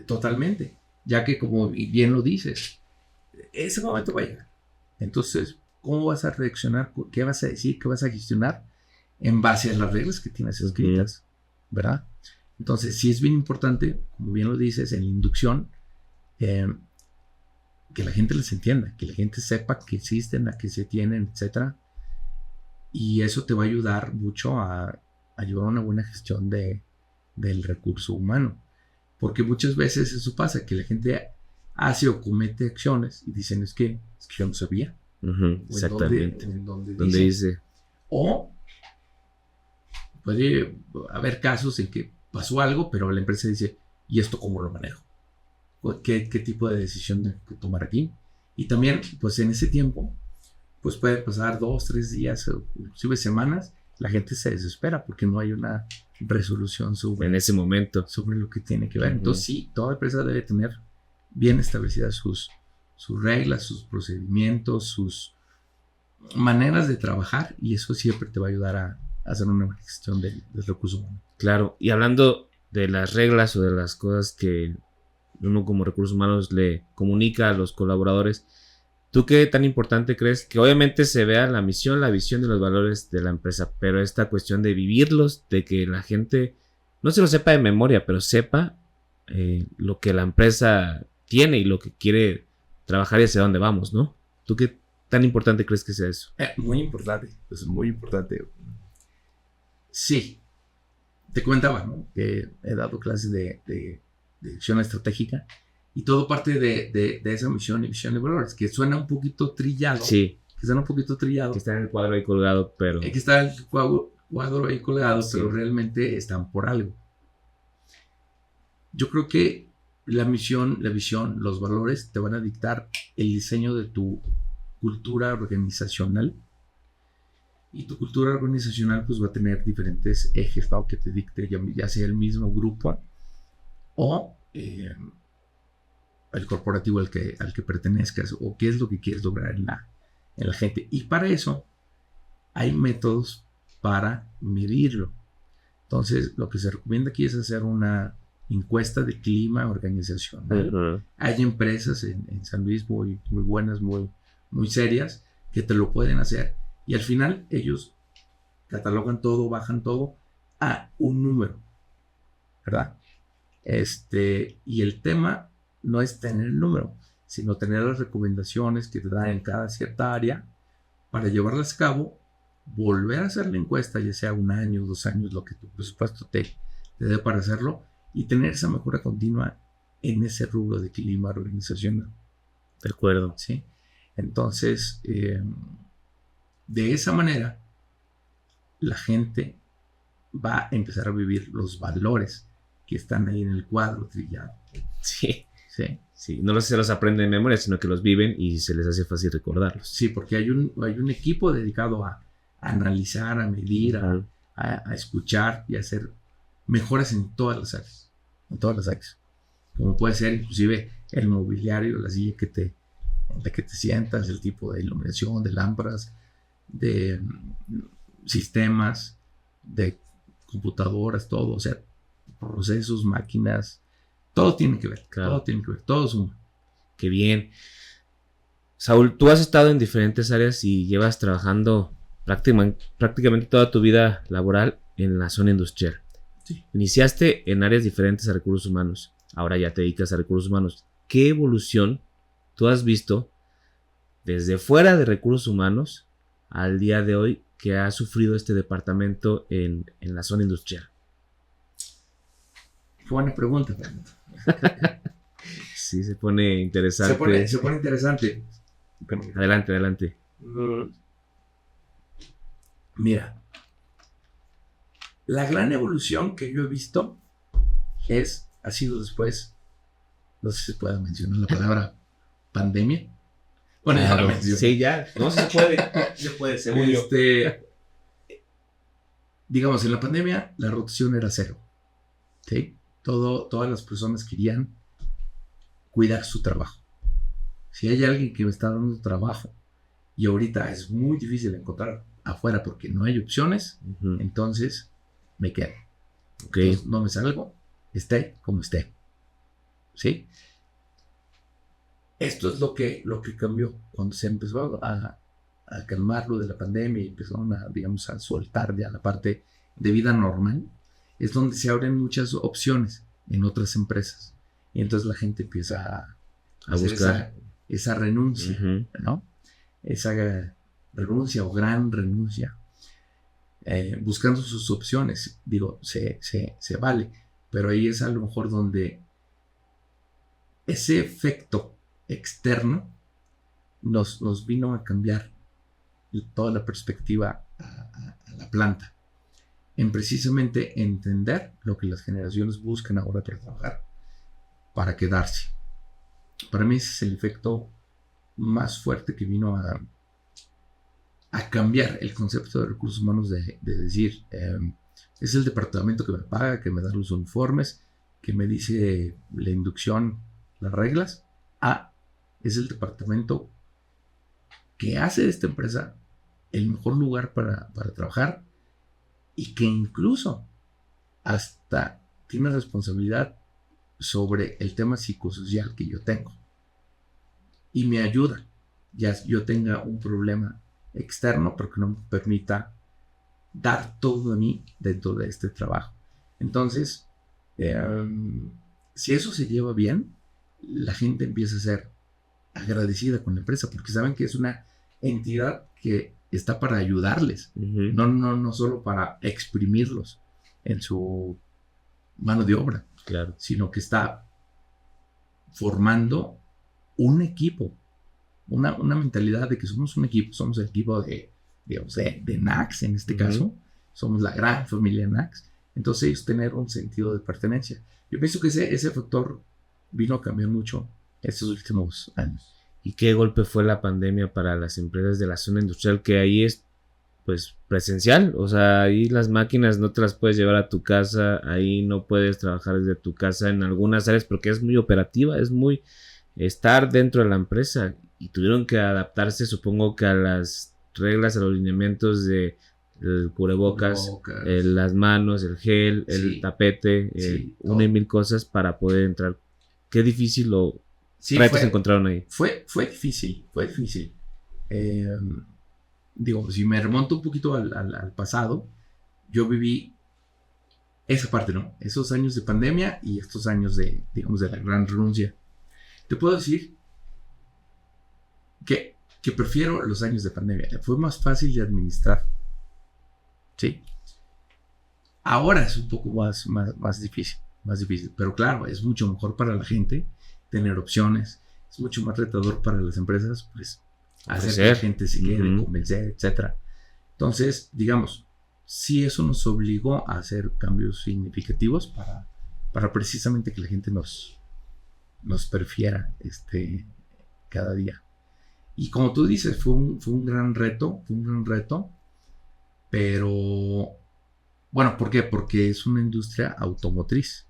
totalmente. Ya que como bien lo dices, ese momento va a llegar. Entonces, ¿cómo vas a reaccionar? ¿Qué vas a decir? ¿Qué vas a gestionar? En base a las reglas que tienes escritas, ¿verdad? Entonces, sí es bien importante, como bien lo dices, en la inducción, que la gente les entienda, que la gente sepa que existen, a que se tienen, etc. Y eso te va a ayudar mucho a llevar una buena gestión del recurso humano. Porque muchas veces eso pasa, que la gente hace o comete acciones y dicen, es que yo no sabía. Uh-huh, exactamente. Donde dice. O puede haber casos en que pasó algo, pero la empresa dice, ¿y esto cómo lo manejo? ¿Qué tipo de decisión tengo que tomar aquí? Y también, pues en ese tiempo, pues puede pasar 2, 3 días, inclusive semanas, la gente se desespera porque no hay una resolución En ese momento. sobre lo que tiene que ver. Entonces sí, toda empresa debe tener bien establecidas sus reglas, sus procedimientos, sus maneras de trabajar, y eso siempre te va a ayudar a hacer una buena gestión del recurso humano. Claro, y hablando de las reglas o de las cosas que uno como recursos humanos le comunica a los colaboradores, ¿tú qué tan importante crees que obviamente se vea la misión, la visión y los valores de la empresa, pero esta cuestión de vivirlos, de que la gente no se lo sepa de memoria, pero sepa lo que la empresa tiene y lo que quiere trabajar y hacia dónde vamos, ¿no? ¿Tú qué tan importante crees que sea eso? Muy importante, es muy importante. Sí, te comentaba, ¿no?, que he dado clases de dirección estratégica, y todo parte de esa misión y visión de valores, que suena un poquito trillado. Sí. Que suena un poquito trillado. Que está en el cuadro ahí colgado, pero... Que está el cuadro ahí colgado, Sí. pero realmente están por algo. Yo creo que la misión, la visión, los valores te van a dictar el diseño de tu cultura organizacional, y tu cultura organizacional pues va a tener diferentes ejes, ¿no?, que te dicte ya sea el mismo grupo o el corporativo al que pertenezcas, o qué es lo que quieres lograr en la gente. Y para eso hay métodos para medirlo. Entonces, lo que se recomienda aquí es hacer una encuesta de clima organizacional. Hay empresas en San Luis muy buenas, muy serias, que te lo pueden hacer, y al final ellos catalogan todo, bajan todo a un número, ¿verdad? Y el tema no es tener el número, sino tener las recomendaciones que te dan en cada cierta área para llevarlas a cabo, volver a hacer la encuesta, ya sea 1 año, 2 años, lo que tu presupuesto te dé para hacerlo, y tener esa mejora continua en ese rubro de clima organizacional. De acuerdo. ¿Sí? Entonces, de esa manera, la gente va a empezar a vivir los valores que están ahí en el cuadro trillado. Sí. Sí. Sí, no se los aprenden de memoria, sino que los viven y se les hace fácil recordarlos. Sí, porque hay un equipo dedicado a analizar, a medir, a escuchar y a hacer mejoras en todas las áreas. En todas las áreas. Como puede ser inclusive el mobiliario, la silla en la que te sientas, el tipo de iluminación, de lámparas, de sistemas, de computadoras, todo. O sea, procesos, máquinas, todo tiene que ver. Claro. Todo tiene que ver. Todo suma. Qué bien. Saúl, tú has estado en diferentes áreas y llevas trabajando prácticamente toda tu vida laboral en la zona industrial. Sí. Iniciaste en áreas diferentes a recursos humanos. Ahora ya te dedicas a recursos humanos. ¿Qué evolución tú has visto desde fuera de recursos humanos al día de hoy que ha sufrido este departamento en la zona industrial? Buena pregunta, Fernando. Sí, se pone interesante. Se pone interesante. Adelante. Mira, la gran evolución que yo he visto ha sido después, no sé si se puede mencionar la palabra pandemia. Bueno, ya la mencioné. Sí, ya. No se puede, según yo. Digamos, en la pandemia la rotación era 0. ¿Sí? Todas las personas querían cuidar su trabajo. Si hay alguien que me está dando trabajo y ahorita es muy difícil encontrar afuera porque no hay opciones, entonces me quedo. Okay. Entonces, no me salgo, esté como esté. ¿Sí? Esto es lo que cambió cuando se empezó a calmar lo de la pandemia y empezaron a soltar ya la parte de vida normal. Es donde se abren muchas opciones en otras empresas. Y entonces la gente empieza a buscar esa renuncia, ¿no? Esa renuncia o gran renuncia. Buscando sus opciones. Digo, se vale. Pero ahí es a lo mejor donde ese efecto externo nos vino a cambiar toda la perspectiva a la planta. En precisamente entender lo que las generaciones buscan ahora para trabajar, para quedarse. Para mí ese es el efecto más fuerte que vino a cambiar el concepto de recursos humanos de decir, es el departamento que me paga, que me da los uniformes, que me dice la inducción, las reglas, es el departamento que hace de esta empresa el mejor lugar para trabajar y que incluso hasta tiene responsabilidad sobre el tema psicosocial que yo tengo y me ayuda, ya yo tenga un problema externo, pero que no me permita dar todo de mí dentro de este trabajo. Entonces, si eso se lleva bien, la gente empieza a ser agradecida con la empresa, porque saben que es una entidad que está para ayudarles, no solo para exprimirlos en su mano de obra, claro, sino que está formando un equipo, una mentalidad de que somos un equipo, somos el equipo de NACS en este caso, somos la gran familia NACS, entonces ellos tener un sentido de pertenencia. Yo pienso que ese factor vino a cambiar mucho estos últimos años. ¿Y qué golpe fue la pandemia para las empresas de la zona industrial? Que ahí es pues presencial, o sea, ahí las máquinas no te las puedes llevar a tu casa, ahí no puedes trabajar desde tu casa en algunas áreas porque es muy operativa, es muy estar dentro de la empresa y tuvieron que adaptarse, supongo que a las reglas, a los lineamientos de el cubrebocas, las manos, el gel, el tapete, una y mil cosas para poder entrar. Qué difícil retos se encontraron ahí. Fue difícil. Digo, si me remonto un poquito al pasado, yo viví esa parte, ¿no? Esos años de pandemia y estos años de la gran renuncia. Te puedo decir que prefiero los años de pandemia. Fue más fácil de administrar. Sí. Ahora es un poco más difícil. Pero claro, es mucho mejor para la gente tener opciones. Es mucho más retador para las empresas, pues, hacer que la gente se quede, convencer, etc. Entonces, digamos, sí, eso nos obligó a hacer cambios significativos para precisamente que la gente nos prefiera cada día. Y como tú dices, fue un gran reto, pero bueno, ¿por qué? Porque es una industria automotriz.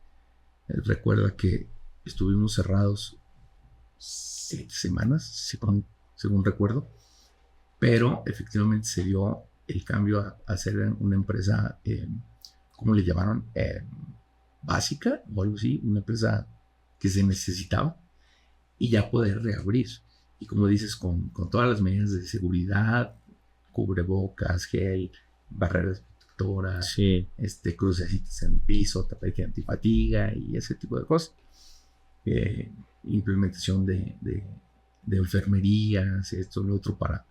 Recuerda que estuvimos cerrados 7 semanas, según recuerdo, pero efectivamente se dio el cambio a ser una empresa, ¿cómo le llamaron? Básica o algo así, una empresa que se necesitaba y ya poder reabrir. Y como dices, con todas las medidas de seguridad, cubrebocas, gel, barreras protectoras, crucecitas en el piso, tapete antifatiga y ese tipo de cosas. Implementación de enfermerías, esto, lo otro, para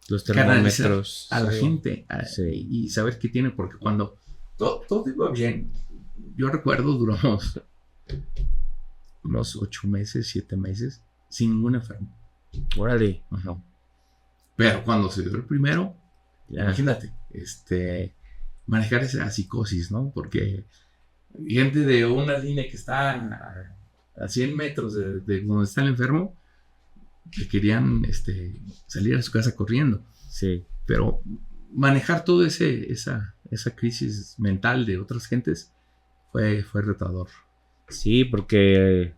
los termómetros a la gente y saber qué tiene, porque cuando todo iba bien, yo recuerdo duramos unos 8 meses, 7 meses sin ningún enfermo. Órale. Pero cuando se dio el primero, imagínate, manejar esa psicosis, ¿no? Porque gente de una línea que está a 100 metros de donde está el enfermo, que querían salir a su casa corriendo. Sí. Pero manejar toda esa crisis mental de otras gentes fue retador. Sí, porque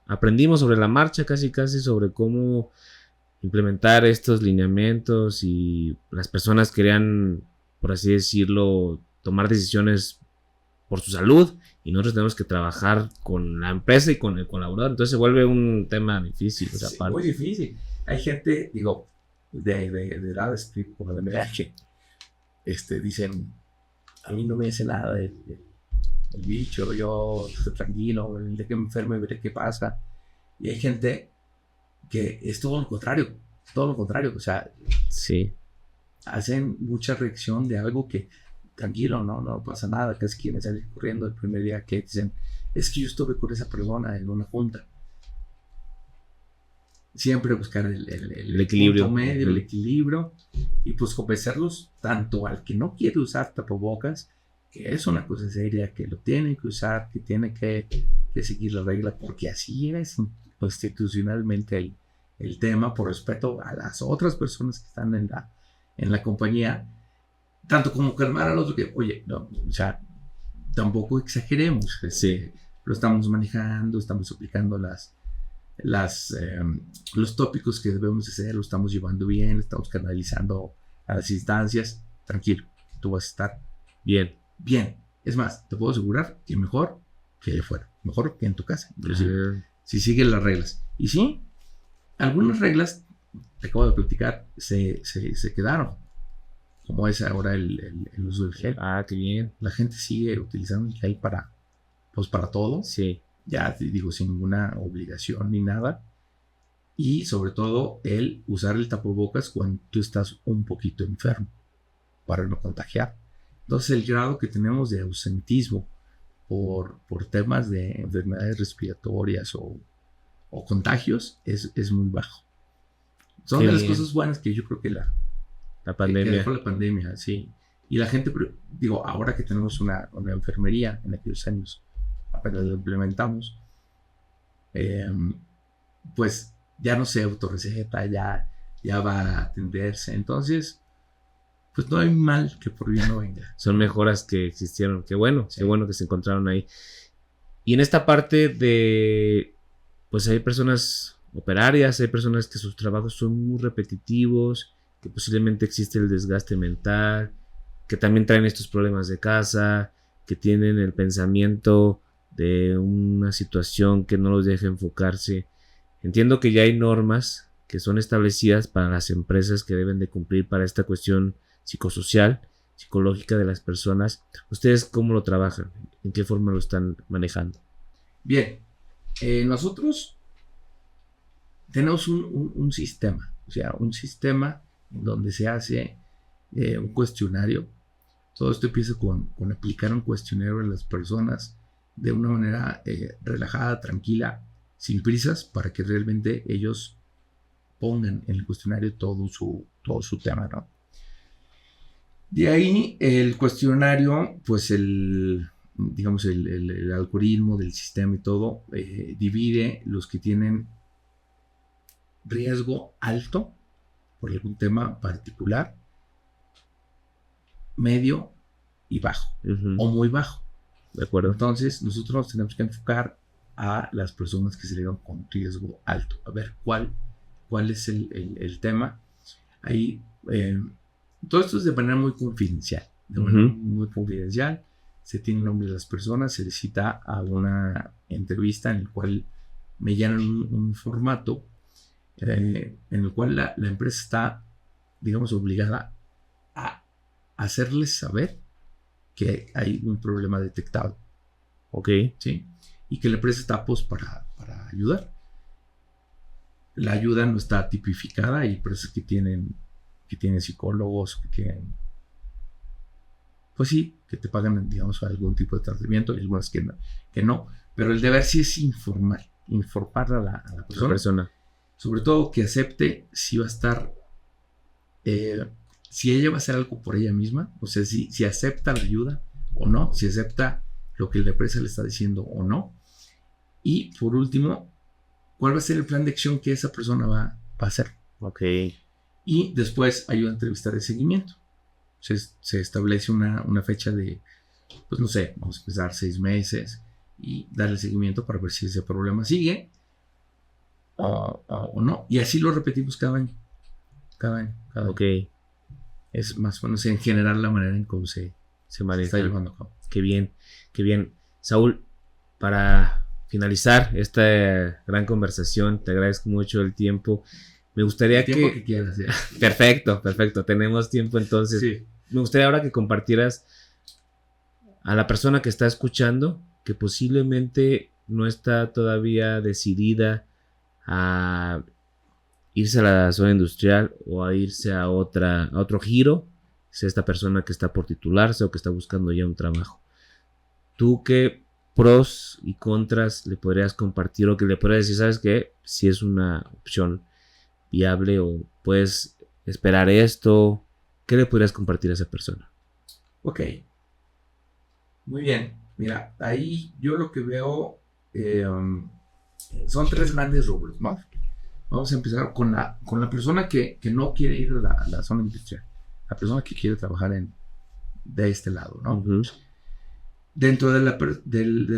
aprendimos sobre la marcha casi sobre cómo implementar estos lineamientos y las personas querían, por así decirlo, tomar decisiones por su salud y nosotros tenemos que trabajar con la empresa y con el colaborador, entonces se vuelve un tema difícil. Sí, muy difícil. Hay gente, digo, de edades como de mi edad, dicen, a mí no me hace nada el bicho, yo estoy tranquilo, el día que me enferme veré qué pasa. Y hay gente que es todo lo contrario, o sea, sí, hacen mucha reacción de algo que, tranquilo, no pasa nada, casi quieren salir corriendo el primer día, que dicen, es que yo estuve con esa persona en una junta. Siempre buscar el equilibrio medio, el equilibrio, y pues convencerlos tanto al que no quiere usar tapabocas, que es una cosa seria, que lo tiene que usar, que tiene que seguir la regla, porque así es institucionalmente el tema, por respeto a las otras personas que están en la compañía, tanto como calmar al otro que, oye, no, o sea, tampoco exageremos. Sí. Lo estamos manejando, estamos aplicando los tópicos que debemos hacer, lo estamos llevando bien, estamos canalizando a las instancias. Tranquilo, tú vas a estar Bien. bien. Es más, te puedo asegurar que mejor que allá afuera, mejor que en tu casa, inclusive, si sigues las reglas. Y sí, algunas reglas, te acabo de platicar, se quedaron, como es ahora el uso del gel. Ah, qué bien. La gente sigue utilizando el gel para todo. Sí. Ya te digo, sin ninguna obligación ni nada. Y sobre todo el usar el tapabocas cuando tú estás un poquito enfermo para no contagiar. Entonces el grado que tenemos de ausentismo por temas de enfermedades respiratorias o contagios es muy bajo. Son Qué de las bien. cosas buenas que yo creo que La que pandemia. dejó la pandemia, sí. Y la gente, digo, ahora que tenemos una enfermería, en aquellos años apenas lo implementamos, pues ya no se autorreceta, ya va a atenderse. Entonces, pues no hay mal que por bien no venga. Son mejoras que existieron. Qué bueno, Sí. qué bueno que se encontraron ahí. Y en esta parte de, pues hay personas operarias, hay personas que sus trabajos son muy repetitivos, que posiblemente existe el desgaste mental, que también traen estos problemas de casa, que tienen el pensamiento de una situación que no los deja enfocarse. Entiendo que ya hay normas que son establecidas para las empresas que deben de cumplir para esta cuestión psicosocial, psicológica de las personas. ¿Ustedes cómo lo trabajan? ¿En qué forma lo están manejando? Bien, nosotros tenemos un sistema, o sea, un sistema donde se hace un cuestionario. Todo esto empieza con aplicar un cuestionario a las personas de una manera relajada, tranquila, sin prisas, para que realmente ellos pongan en el cuestionario todo su tema, ¿no? De ahí el cuestionario, pues el algoritmo del sistema y todo, divide los que tienen riesgo alto por algún tema particular, medio y bajo, o muy bajo. De acuerdo. Entonces nosotros tenemos que enfocar a las personas que salieron con riesgo alto, a ver cuál es el tema. Ahí todo esto es de manera muy confidencial, se tiene el nombre de las personas, se les cita a una entrevista en la cual me llenan un formato en el cual la empresa está, digamos, obligada a hacerles saber que hay un problema detectado. Ok. ¿Sí? Y que la empresa está pues para ayudar. La ayuda no está tipificada. Hay empresas que tienen psicólogos, que tienen, pues sí, que te pagan, digamos, algún tipo de tratamiento, y algunas que no. Pero el deber sí es informar a la persona. Sobre todo que acepte si va a estar, si ella va a hacer algo por ella misma, o sea, si acepta la ayuda o no, si acepta lo que la empresa le está diciendo o no. Y por último, ¿cuál va a ser el plan de acción que esa persona va a hacer? Ok. Y después hay una entrevista de seguimiento. Se establece una fecha de, pues no sé, vamos a empezar 6 meses y darle seguimiento para ver si ese problema sigue o no. Y así lo repetimos cada año. Ok. Es más o menos en general la manera en cómo se maneja. está llevando a cabo. Qué bien, qué bien. Saúl, para finalizar esta gran conversación, te agradezco mucho el tiempo. Me gustaría el tiempo que quieras, ya. Perfecto. Tenemos tiempo entonces. Sí. Me gustaría ahora que compartieras a la persona que está escuchando, que posiblemente no está todavía decidida a irse a la zona industrial o a irse a otro giro, sea esta persona que está por titularse o que está buscando ya un trabajo. ¿Tú qué pros y contras le podrías compartir o que le podrías decir, sabes qué, si es una opción viable o puedes esperar esto? ¿Qué le podrías compartir a esa persona? Ok. Muy bien. Mira, ahí yo lo que veo son 3 grandes rubros, ¿no? Vamos a empezar con la persona que no quiere ir a la zona industrial. la persona que quiere trabajar de este lado, ¿no? Ujú. Dentro de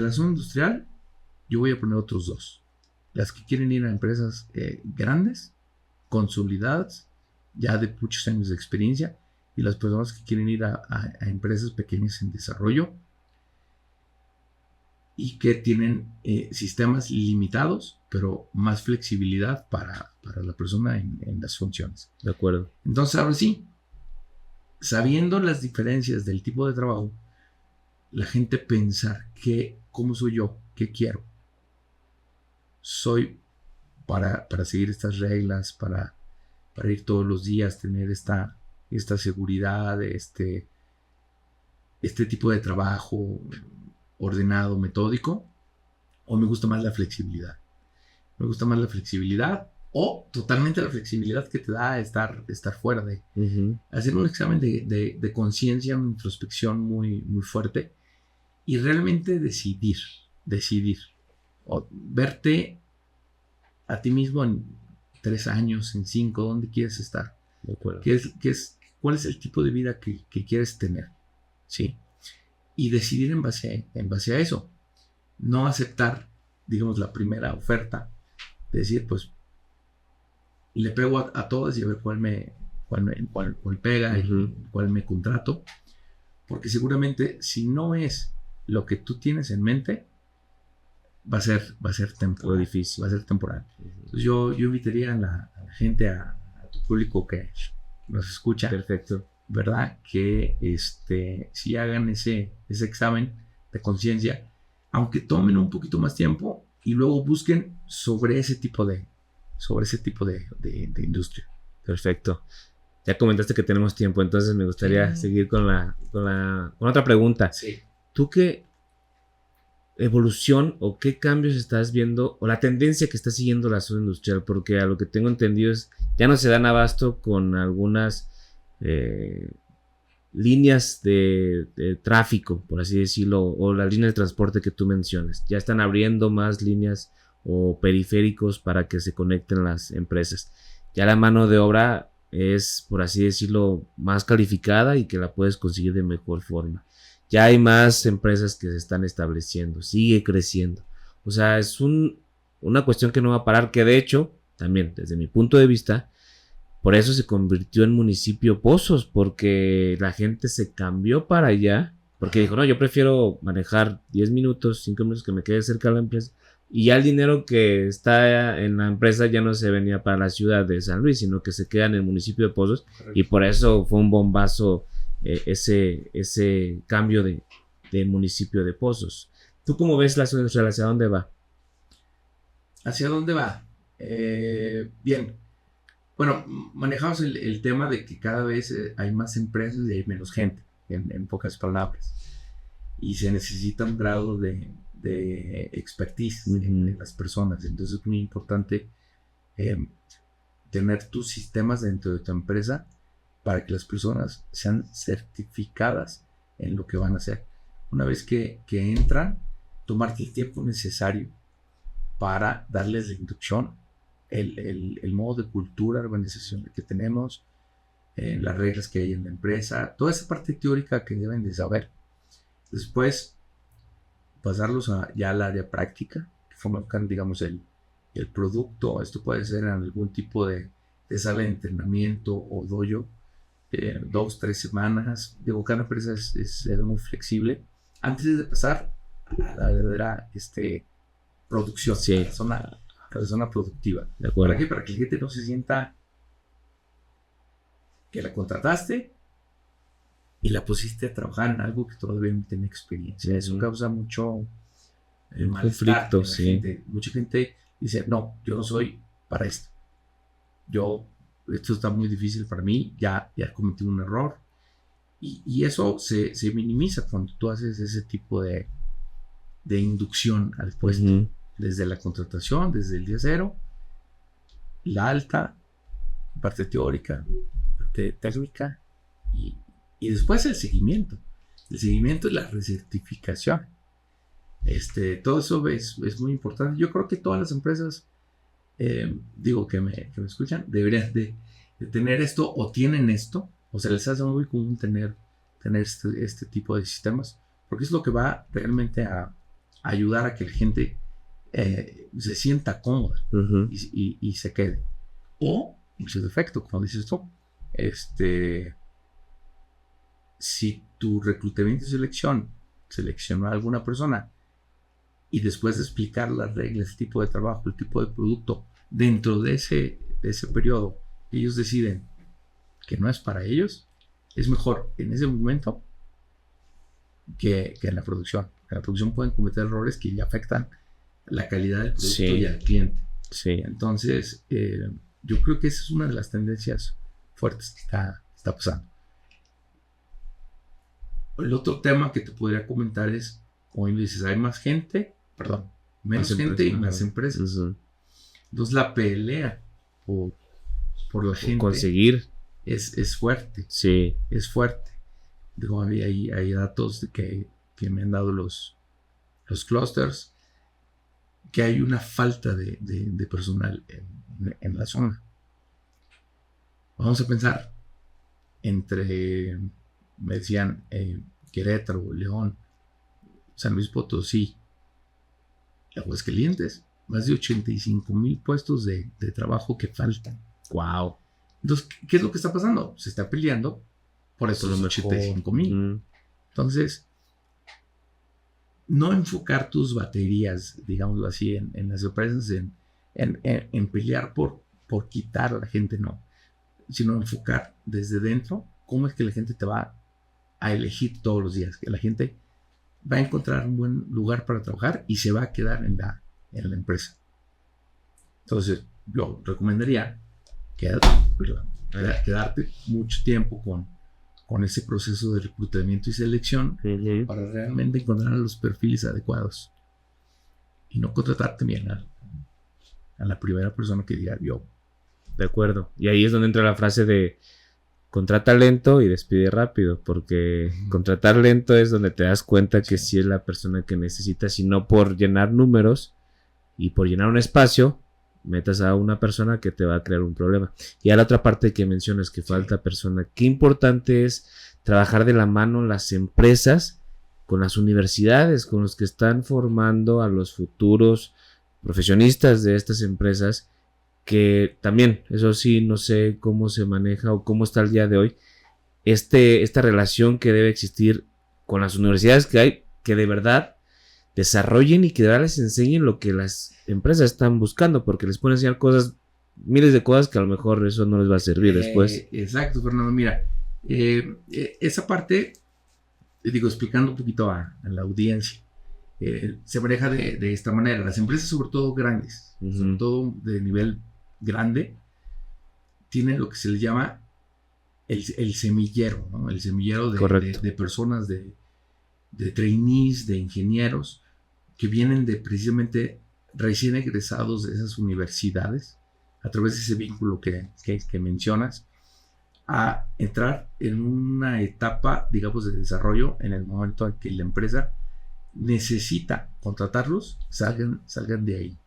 la zona industrial, yo voy a poner otros dos. Las que quieren ir a empresas grandes, consolidadas, ya de muchos años de experiencia, y las personas que quieren ir a empresas pequeñas en desarrollo y que tienen sistemas limitados, pero más flexibilidad para la persona en las funciones. De acuerdo. Entonces, ahora sí, sabiendo las diferencias del tipo de trabajo, la gente pensar cómo soy yo, qué quiero. Soy para seguir estas reglas, para ir todos los días, tener esta seguridad, este tipo de trabajo ordenado, metódico, o me gusta más la flexibilidad. Me gusta más la flexibilidad o totalmente la flexibilidad que te da estar fuera de... Ujú. Hacer un examen de conciencia, una introspección muy, muy fuerte y realmente decidir, o verte a ti mismo en 3 años, en 5, ¿dónde quieres estar? De acuerdo. ¿Cuál es el tipo de vida que quieres tener? ¿Sí? Y decidir en base a eso. No aceptar, digamos, la primera oferta, de decir, pues, le pego a todas y a ver cuál pega y cuál me contrato. Porque seguramente, si no es lo que tú tienes en mente, va a ser temporal. Difícil. Va a ser temporal. Entonces yo invitaría a la gente, a tu público que nos escucha, Perfecto. ¿verdad? Que si hagan ese examen de conciencia, aunque tomen un poquito más tiempo y luego busquen sobre ese tipo de industria. Perfecto. Ya comentaste que tenemos tiempo, entonces me gustaría seguir con otra pregunta. Sí. ¿Tú qué evolución o qué cambios estás viendo o la tendencia que está siguiendo la zona industrial? Porque a lo que tengo entendido es ya no se dan abasto con algunas líneas de tráfico, por así decirlo, o las líneas de transporte que tú mencionas. Ya están abriendo más líneas o periféricos para que se conecten las empresas. Ya la mano de obra es, por así decirlo, más calificada y que la puedes conseguir de mejor forma. Ya hay más empresas que se están estableciendo, sigue creciendo. O sea, es una cuestión que no va a parar, que de hecho, también desde mi punto de vista, por eso se convirtió en municipio Pozos, porque la gente se cambió para allá, porque dijo, no, yo prefiero manejar 10 minutos, 5 minutos que me quede cerca de la empresa, y ya el dinero que está en la empresa ya no se venía para la ciudad de San Luis, sino que se queda en el municipio de Pozos. Correcto. Y por eso fue un bombazo ese cambio de municipio de Pozos. ¿Tú cómo ves la zona industrial? ¿Hacia dónde va? ¿Hacia dónde va? Bien. Bueno, manejamos el tema de que cada vez hay más empresas y hay menos gente, en pocas palabras. Y se necesita un grado de expertise en las personas. Entonces es muy importante tener tus sistemas dentro de tu empresa para que las personas sean certificadas en lo que van a hacer. Una vez que entran, tomarte el tiempo necesario para darles la inducción, el modo de cultura, organización que tenemos, las reglas que hay en la empresa, toda esa parte teórica que deben de saber. Después, pasarlos ya al área práctica, que forman, digamos, el producto. Esto puede ser en algún tipo de sala de entrenamiento o dojo, 2, 3 semanas. Digo, cada empresa es muy flexible. Antes de pasar a la verdadera producción, sí. la zona productiva. De acuerdo. ¿Para qué? Para que la gente no se sienta que la contrataste y la pusiste a trabajar en algo que todavía no tiene experiencia. Eso causa mucho conflicto, sí. Mucha gente dice, no, yo no soy para esto. Esto está muy difícil para mí, ya cometí un error. Y eso se minimiza cuando tú haces ese tipo de inducción al puesto. Desde la contratación, desde el día cero, la alta, parte teórica, parte técnica y después el seguimiento. El seguimiento y la recertificación. Todo eso es muy importante. Yo creo que todas las empresas, que me escuchan, deberían de tener esto o tienen esto o se les hace muy común tener este tipo de sistemas, porque es lo que va realmente a ayudar a que la gente se sienta cómoda y se quede. O, en su defecto, como dices tú, si tu reclutamiento y seleccionó a alguna persona y después de explicar las reglas, el tipo de trabajo, el tipo de producto, dentro de ese periodo, ellos deciden que no es para ellos, es mejor en ese momento que en la producción. En la producción pueden cometer errores que ya afectan la calidad del producto y al cliente. Sí. Entonces, yo creo que esa es una de las tendencias fuertes que está pasando. El otro tema que te podría comentar es, como dices, hay menos gente y más empresas. Entonces la pelea por la gente conseguir es fuerte. Sí. Es fuerte. Digo, hay datos que me han dado los clusters, que hay una falta de personal en la zona. Vamos a pensar me decían, Querétaro, León, San Luis Potosí, Aguascalientes, más de 85,000 puestos de trabajo que faltan. Wow. Entonces, ¿qué es lo que está pasando? Se está peleando por esos 85,000. Entonces, no enfocar tus baterías, digámoslo así, en las empresas, en pelear por quitar a la gente, no, sino enfocar desde dentro cómo es que la gente te va a elegir todos los días, que la gente va a encontrar un buen lugar para trabajar y se va a quedar en la empresa. Entonces, yo recomendaría quedarte mucho tiempo con ese proceso de reclutamiento y selección para realmente encontrar los perfiles adecuados y no contratar también a la primera persona que diga yo. De acuerdo. Y ahí es donde entra la frase de contrata lento y despide rápido, porque contratar lento es donde te das cuenta que sí es la persona que necesitas, y no por llenar números y por llenar un espacio metas a una persona que te va a crear un problema. Y a la otra parte que mencionas, que falta persona, qué importante es trabajar de la mano las empresas con las universidades, con los que están formando a los futuros profesionistas de estas empresas, que también, eso sí, no sé cómo se maneja o cómo está el día de hoy, esta relación que debe existir con las universidades que hay, que de verdad desarrollen y que de verdad les enseñen lo que las empresas están buscando, porque les pueden enseñar cosas, miles de cosas que a lo mejor eso no les va a servir después. Exacto, Fernando, mira, esa parte, digo, explicando un poquito a la audiencia, se maneja de esta manera. Las empresas, sobre todo grandes, sobre todo de nivel grande, tienen lo que se les llama el semillero, ¿no? El semillero de personas, de trainees, de ingenieros, que vienen precisamente recién egresados de esas universidades, a través de ese vínculo que mencionas, a entrar en una etapa, digamos, de desarrollo en el momento en que la empresa necesita contratarlos, salgan de ahí.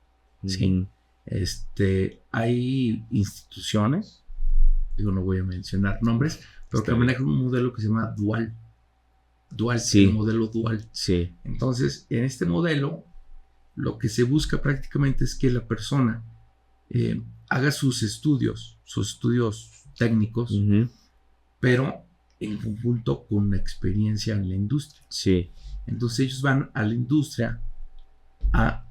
¿Sí? Hay instituciones, digo, no voy a mencionar nombres, pero que manejan un modelo que se llama dual, sí. El modelo dual. Sí. Entonces, en este modelo, lo que se busca prácticamente es que la persona haga sus estudios técnicos, pero en conjunto con una experiencia en la industria. Sí. Entonces ellos van a la industria a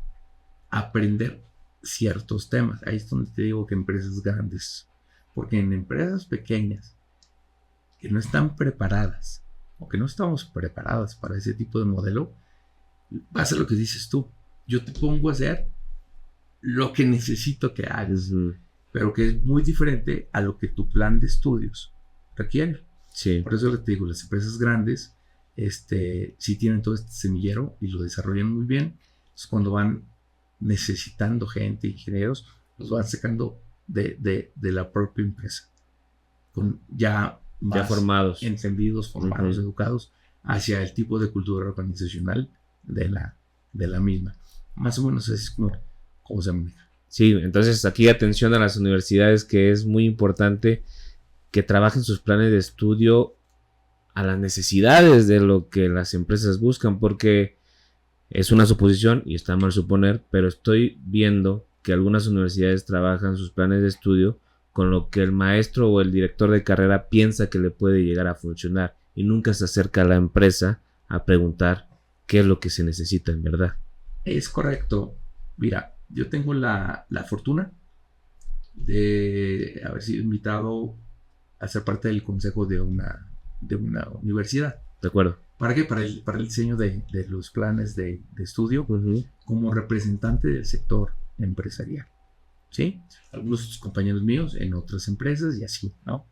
aprender ciertos temas. Ahí es donde te digo que empresas grandes, porque en empresas pequeñas que no están preparadas o que no estamos preparadas para ese tipo de modelo, pasa lo que dices tú. Yo te pongo a hacer lo que necesito que hagas, pero que es muy diferente a lo que tu plan de estudios requiere. Sí. Por eso les digo, las empresas grandes sí tienen todo este semillero y lo desarrollan muy bien. Entonces, cuando van necesitando gente, ingenieros, los van sacando de la propia empresa, con ya formados, entendidos, formados, educados hacia el tipo de cultura organizacional de la misma. Más o menos así es como se maneja. Sí, entonces aquí atención a las universidades, que es muy importante que trabajen sus planes de estudio a las necesidades de lo que las empresas buscan, porque es una suposición y está mal suponer, pero estoy viendo que algunas universidades trabajan sus planes de estudio con lo que el maestro o el director de carrera piensa que le puede llegar a funcionar y nunca se acerca a la empresa a preguntar qué es lo que se necesita en verdad. Es correcto. Mira, yo tengo la fortuna de haber sido invitado a ser parte del consejo de una universidad. ¿De acuerdo? ¿Para qué? Para el diseño de los planes de estudio como representante del sector empresarial. ¿Sí? Algunos de tus compañeros míos en otras empresas y así, ¿no?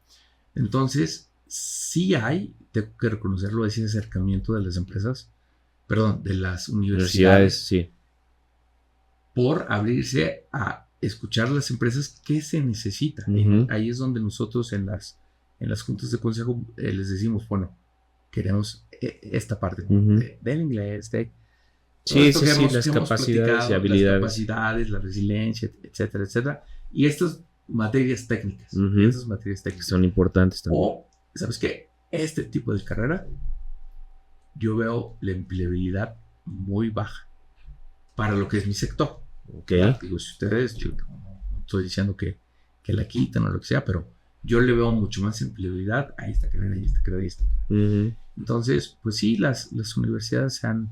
Entonces, sí hay, tengo que reconocerlo, ese acercamiento de las empresas, perdón, de las universidades, sí, por abrirse a escuchar a las empresas qué se necesita. Ahí es donde nosotros en las juntas de consejo les decimos, bueno, queremos esta parte del inglés, sí, las capacidades y habilidades. Las capacidades, la resiliencia, etcétera, etcétera. Y estas materias técnicas. Estas materias técnicas son importantes también. O, ¿sabes qué? Este tipo de carrera, yo veo la empleabilidad muy baja para lo que es mi sector. Okay. Digo, si ustedes, yo no estoy diciendo que la quitan o lo que sea, pero yo le veo mucho más empleabilidad a esta carrera y esta carrera y esta carrera. Entonces, pues sí, las universidades se han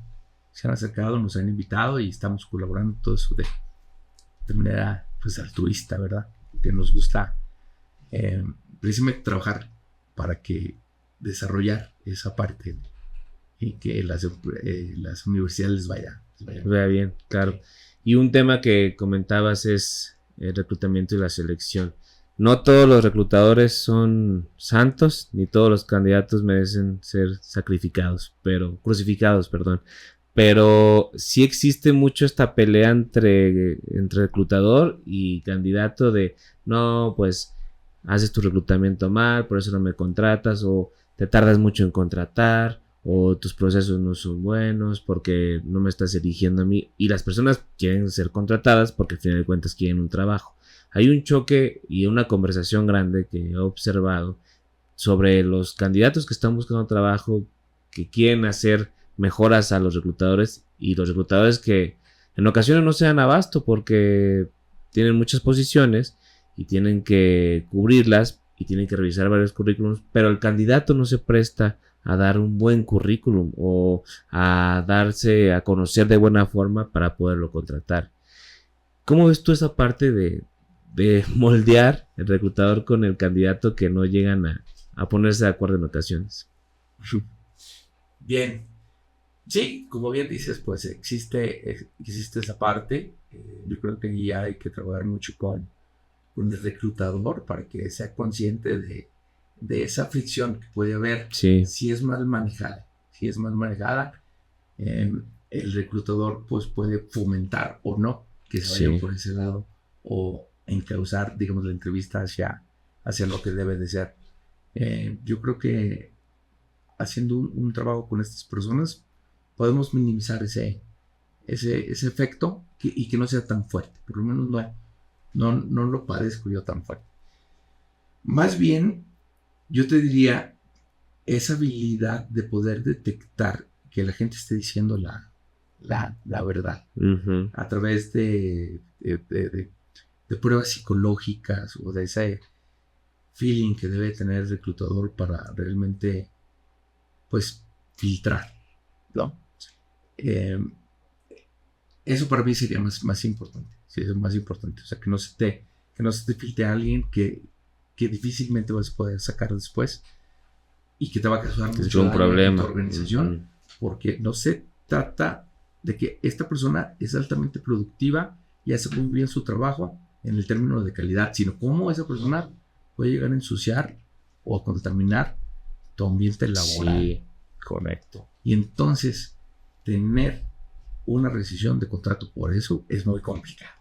acercado, nos han invitado y estamos colaborando todo eso de manera pues altruista, ¿verdad? Que nos gusta precisamente trabajar para que desarrollar esa parte y que las universidades les vaya bien, claro. Y un tema que comentabas es el reclutamiento y la selección. No todos los reclutadores son santos, ni todos los candidatos merecen ser crucificados, pero sí existe mucho esta pelea entre reclutador y candidato de, no, pues haces tu reclutamiento mal, por eso no me contratas, o te tardas mucho en contratar, o tus procesos no son buenos porque no me estás eligiendo a mí, y las personas quieren ser contratadas porque al final de cuentas quieren un trabajo. Hay un choque y una conversación grande que he observado sobre los candidatos que están buscando trabajo, que quieren hacer mejoras a los reclutadores, y los reclutadores que en ocasiones no se dan abasto porque tienen muchas posiciones y tienen que cubrirlas y tienen que revisar varios currículums, pero el candidato no se presta a dar un buen currículum o a darse a conocer de buena forma para poderlo contratar. ¿Cómo ves tú esa parte de moldear el reclutador con el candidato que no llegan a ponerse de acuerdo en ocasiones? Bien. Sí, como bien dices, pues existe esa parte. Yo creo que ya hay que trabajar mucho con el reclutador para que sea consciente de esa fricción que puede haber si es mal manejada. Si es mal manejada, el reclutador pues puede fomentar o no que se vaya por ese lado o encauzar, digamos, la entrevista hacia lo que debe de ser. Yo creo que haciendo un trabajo con estas personas podemos minimizar ese efecto y que no sea tan fuerte. Por lo menos no lo padezco yo tan fuerte. Más bien, yo te diría esa habilidad de poder detectar que la gente esté diciendo la verdad a través de pruebas psicológicas o de ese feeling que debe tener el reclutador para realmente pues filtrar, ¿no? Eso para mí sería más importante. Sí, eso es más importante. O sea, que no se te filtre a alguien que difícilmente vas a poder sacar después y que te va a causar mucho un problema en tu organización, porque no se trata de que esta persona es altamente productiva y hace muy bien su trabajo en el término de calidad, sino cómo esa persona puede llegar a ensuciar o a contaminar tu ambiente laboral. Sí, correcto. Y entonces tener una rescisión de contrato por eso es muy complicado.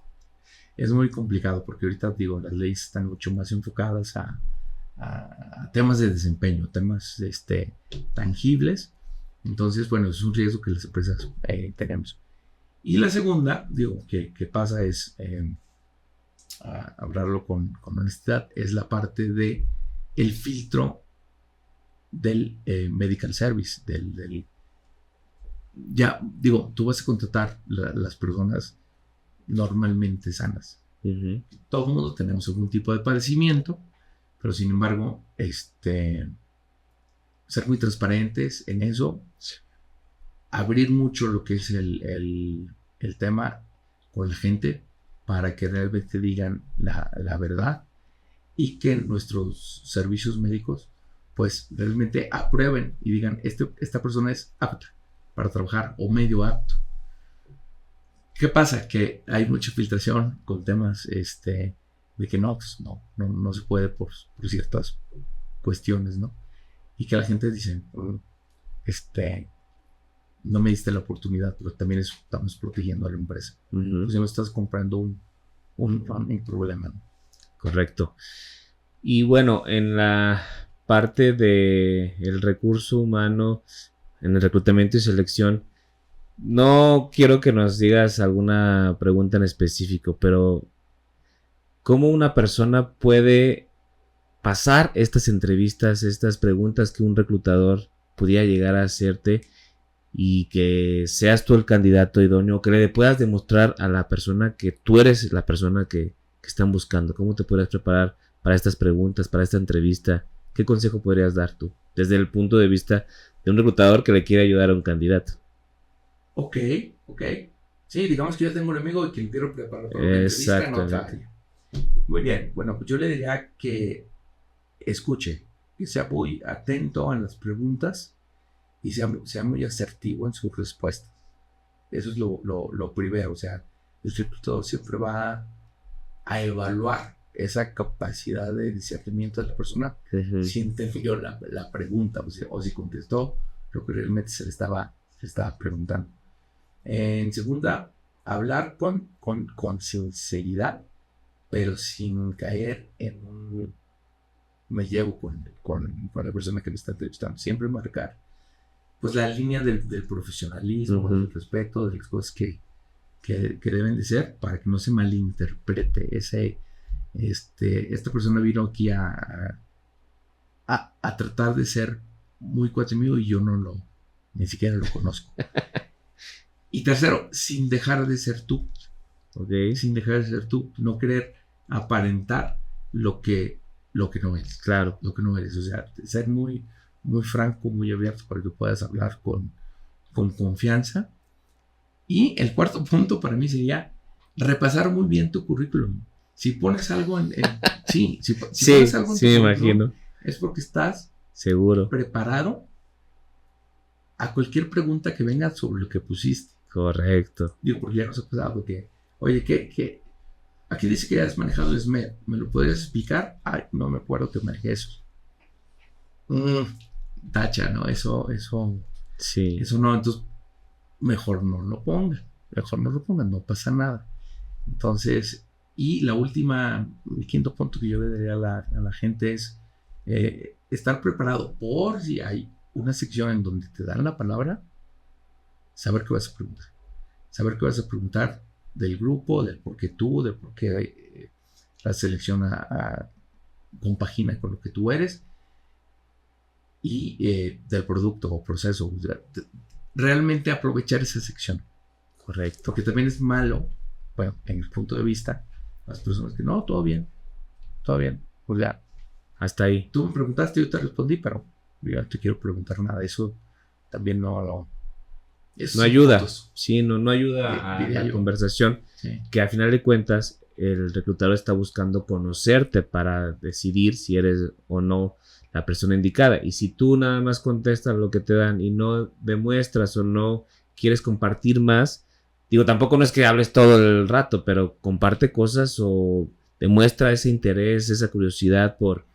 Es muy complicado porque ahorita, digo, las leyes están mucho más enfocadas a temas de desempeño, temas tangibles. Entonces, bueno, es un riesgo que las empresas tenemos. Y la segunda, digo, que pasa es, hablarlo con honestidad, es la parte de el filtro del medical service, ya digo, tú vas a contratar las personas normalmente sanas. Ujú. Todo el mundo tenemos algún tipo de padecimiento, pero sin embargo, ser muy transparentes en eso, abrir mucho lo que es el tema con la gente para que realmente digan la verdad y que nuestros servicios médicos pues realmente aprueben y digan esta persona es apta para trabajar o medio apto. ¿Qué pasa? Que hay mucha filtración con temas de que no se puede por ciertas cuestiones, ¿no? Y que la gente dice, no me diste la oportunidad, pero también estamos protegiendo a la empresa. Ujú. Pues ya me estás comprando un problema, ¿no? Correcto. Y bueno, en la parte de el recurso humano, en el reclutamiento y selección, no quiero que nos digas alguna pregunta en específico, pero ¿cómo una persona puede pasar estas entrevistas, estas preguntas que un reclutador pudiera llegar a hacerte y que seas tú el candidato idóneo, que le puedas demostrar a la persona que tú eres la persona que están buscando? ¿Cómo te podrías preparar para estas preguntas, para esta entrevista? ¿Qué consejo podrías dar tú desde el punto de vista de un reclutador que le quiere ayudar a un candidato? Ok. Sí, digamos que yo tengo un amigo y que le quiero preparar para una entrevista en otra área. Muy bien, bueno, pues yo le diría que escuche, que sea muy atento a las preguntas y sea muy asertivo en sus respuestas. Eso es lo primero, o sea, el reclutador siempre va a evaluar esa capacidad de discernimiento de la persona, Ujú. si entendió la pregunta o si contestó lo que realmente se le estaba preguntando. En segunda, hablar con sinceridad, pero sin caer en un me llevo con la persona que me está entrevistando. Siempre marcar pues la línea del profesionalismo, Ujú. del respeto, de las cosas que deben de ser para que no se malinterprete esta persona vino aquí a tratar de ser muy cuate mío y yo ni siquiera lo conozco. Y tercero, sin dejar de ser tú. Ok. Sin dejar de ser tú. No querer aparentar lo que no eres. Claro. Lo que no eres. O sea, ser muy, muy franco, muy abierto para que puedas hablar con confianza. Y el cuarto punto para mí sería repasar muy bien tu currículum. Si pones algo si pones algo en tu me currículum, imagino. es porque estás Seguro. preparado a cualquier pregunta que venga sobre lo que pusiste. Correcto. Digo, porque ya nos ha pasado porque, oye, ¿qué? Aquí dice que has manejado el SMED. ¿Me lo podrías explicar? Ay, no me acuerdo que manejé eso. Tacha, ¿no? Eso Sí. no, entonces mejor no lo pongan. No pasa nada. Entonces, y el quinto punto que yo le daría a la gente es estar preparado por si hay una sección en donde te dan la palabra, saber qué vas a preguntar. Saber qué vas a preguntar del grupo, del por qué tú, del por qué la selección compagina con lo que tú eres y del producto o proceso. Realmente aprovechar esa sección. Correcto. Porque también es malo, bueno, en el punto de vista, las personas que no, todo bien, pues ya, Hasta ahí. tú me preguntaste, yo te respondí, pero yo no te quiero preguntar nada, eso también no ayuda. Puntos. Sí, no ayuda a la conversación. Sí. Que al final de cuentas, el reclutador está buscando conocerte para decidir si eres o no la persona indicada. Y si tú nada más contestas lo que te dan y no demuestras o no quieres compartir más, digo, tampoco no es que hables todo el rato, pero comparte cosas o demuestra ese interés, esa curiosidad por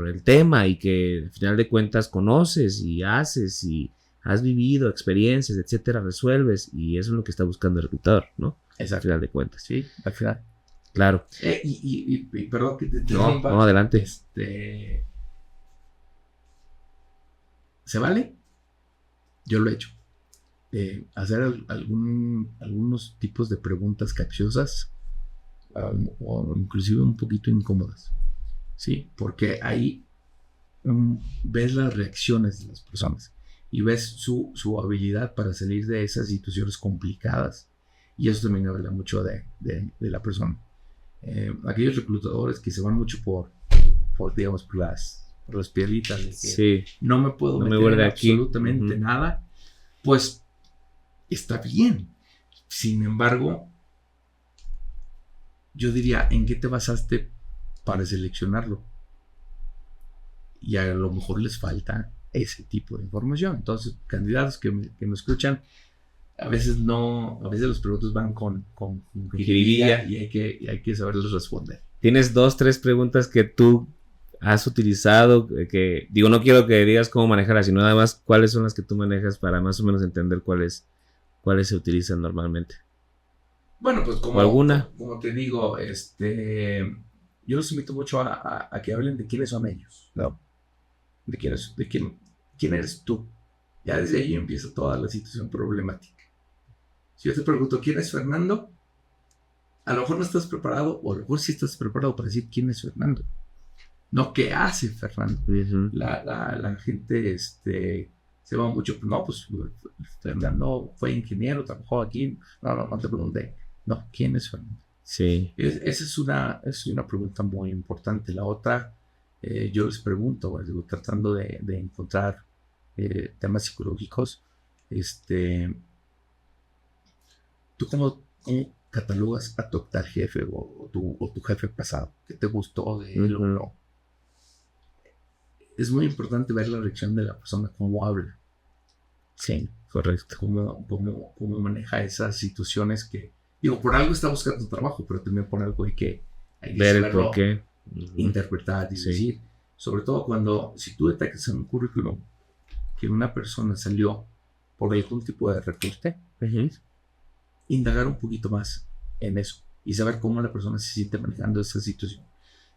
el tema y que al final de cuentas conoces y haces y has vivido experiencias, etcétera, resuelves, y eso es lo que está buscando el reclutador, ¿no? Exacto. Al final de cuentas. Sí, al final. Claro. Y perdón que te No, adelante. ¿Se vale? Yo lo he hecho. Hacer algunos tipos de preguntas capciosas o inclusive un poquito incómodas. ¿Sí? Porque ahí ves las reacciones de las personas y ves su habilidad para salir de esas situaciones complicadas. Y eso también habla mucho de la persona. Aquellos reclutadores que se van mucho por digamos, por las piedritas de que Sí. no me puedo No me meter voy en de aquí. absolutamente nada, pues está bien. Sin embargo, yo diría, ¿en qué te basaste para seleccionarlo? Y a lo mejor les falta ese tipo de información. Entonces, candidatos que me escuchan, a veces los preguntas van con jiribilla y hay que saberles responder. ¿Tienes 2, 3 preguntas que tú has utilizado? Que digo, no quiero que digas cómo manejarlas, sino nada más cuáles son las que tú manejas para más o menos entender cuáles se utilizan normalmente. Bueno, pues ¿O alguna? como te digo, yo los invito mucho a que hablen de quiénes son ellos, ¿no? Quién eres tú. Ya desde ahí empieza toda la situación problemática. Si yo te pregunto quién es Fernando, a lo mejor no estás preparado, o a lo mejor sí estás preparado para decir quién es Fernando. No qué hace Fernando. Uh-huh. La gente se va mucho, no, pues Fernando fue ingeniero, trabajó aquí, no te pregunté. No, ¿quién es Fernando? Sí. Esa es una pregunta muy importante. La otra, yo les pregunto, tratando de encontrar temas psicológicos, ¿tú cómo catalogas a tu actual jefe o tu jefe pasado? ¿Qué te gustó de él o no? Es muy importante ver la reacción de la persona, cómo habla. Sí, correcto. Cómo maneja esas situaciones que, digo, por algo está buscando trabajo, pero también por algo hay que ver el porqué, interpretar y decir. Sobre todo si tú detectas en un currículum que una persona salió por algún tipo de recorte, indagar un poquito más en eso y saber cómo la persona se siente manejando esa situación,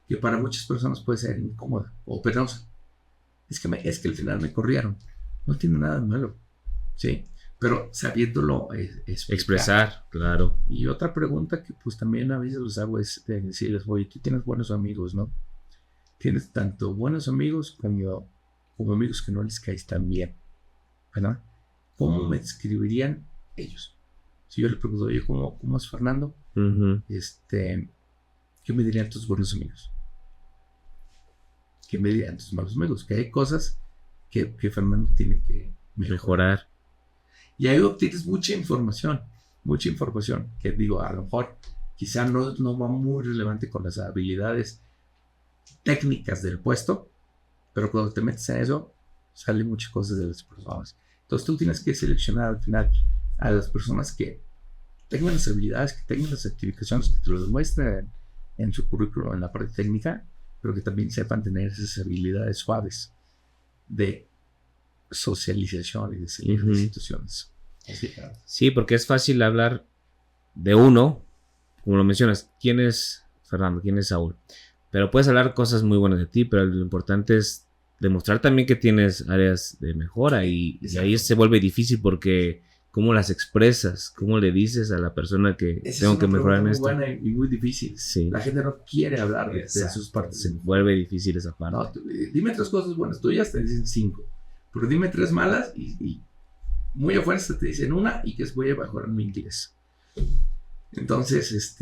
que para muchas personas puede ser incómoda o penosa. Es que al final me corrieron. No tiene nada de malo, ¿sí? Pero sabiéndolo expresar, claro. Y otra pregunta que pues también a veces los hago es decirles, oye, tú tienes buenos amigos, ¿no? Tienes tanto buenos amigos como amigos que no les caes tan bien, ¿verdad? ¿Cómo me describirían ellos? Si yo le pregunto, oye, ¿cómo es Fernando? Uh-huh. ¿Qué me dirían tus buenos amigos? ¿Qué me dirían tus malos amigos? Que hay cosas que Fernando tiene que mejorar. Y ahí obtienes mucha información, que digo, a lo mejor quizá no va muy relevante con las habilidades técnicas del puesto, pero cuando te metes en eso, salen muchas cosas de las personas. Entonces tú tienes que seleccionar al final a las personas que tengan las habilidades, que tengan las certificaciones, que te lo demuestren en su currículum, en la parte técnica, pero que también sepan tener esas habilidades suaves de socialización y de salir de situaciones. Sí, porque es fácil hablar de uno, como lo mencionas, ¿quién es Fernando? ¿Quién es Saúl? Pero puedes hablar cosas muy buenas de ti, pero lo importante es demostrar también que tienes áreas de mejora y ahí se vuelve difícil porque ¿cómo las expresas? ¿Cómo le dices a la persona que tengo que mejorar en esto? Es muy buena y muy difícil. Sí. La gente no quiere hablar de sus partes. Se vuelve difícil esa parte. No, dime 3 cosas buenas tuyas, te dicen 5. Pero dime 3 malas y muy a fuerza te dicen una y que voy a mejorar mi inglés. Entonces,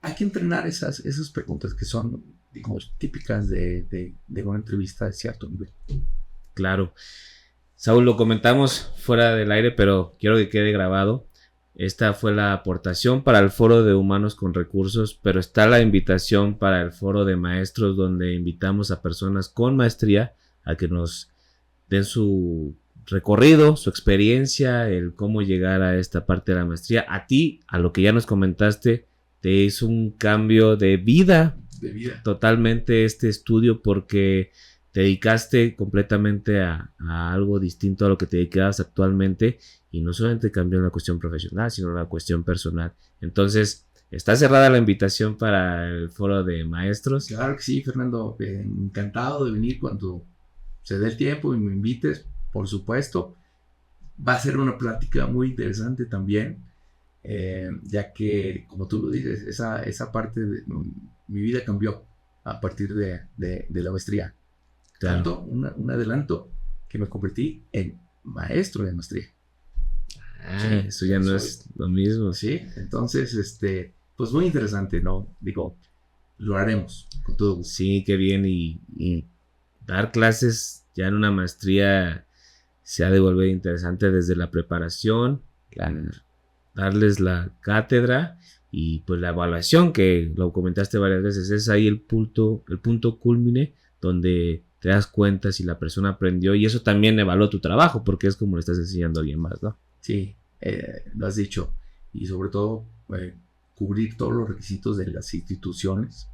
hay que entrenar esas preguntas que son, digamos, típicas de una entrevista de cierto nivel. Claro. Saúl, lo comentamos fuera del aire, pero quiero que quede grabado. Esta fue la aportación para el Foro de Humanos con Recursos, pero está la invitación para el Foro de Maestros, donde invitamos a personas con maestría a que nos den su recorrido, su experiencia, el cómo llegar a esta parte de la maestría. A ti, a lo que ya nos comentaste, te hizo un cambio de vida. Totalmente este estudio porque te dedicaste completamente a algo distinto a lo que te dedicabas actualmente y no solamente cambió en la cuestión profesional, sino en la cuestión personal. Entonces, ¿está cerrada la invitación para el Foro de Maestros? Claro que sí, Fernando. Encantado de venir cuando se dé el tiempo y me invites, por supuesto. Va a ser una plática muy interesante también, ya que, como tú lo dices, esa parte de mi vida cambió a partir de la maestría. Claro. Tanto un adelanto que me convertí en maestro de maestría. Sí, eso ya no es lo mismo. Sí, entonces, pues muy interesante, ¿no? Digo, lo haremos con todo gusto. Sí, qué bien. Y dar clases ya en una maestría se ha de volver interesante desde la preparación, darles la cátedra y pues la evaluación, que lo comentaste varias veces, es ahí el punto cúlmine donde te das cuenta si la persona aprendió, y eso también evaluó tu trabajo, porque es como le estás enseñando a alguien más, ¿no? Sí, lo has dicho. Y sobre todo, cubrir todos los requisitos de las instituciones,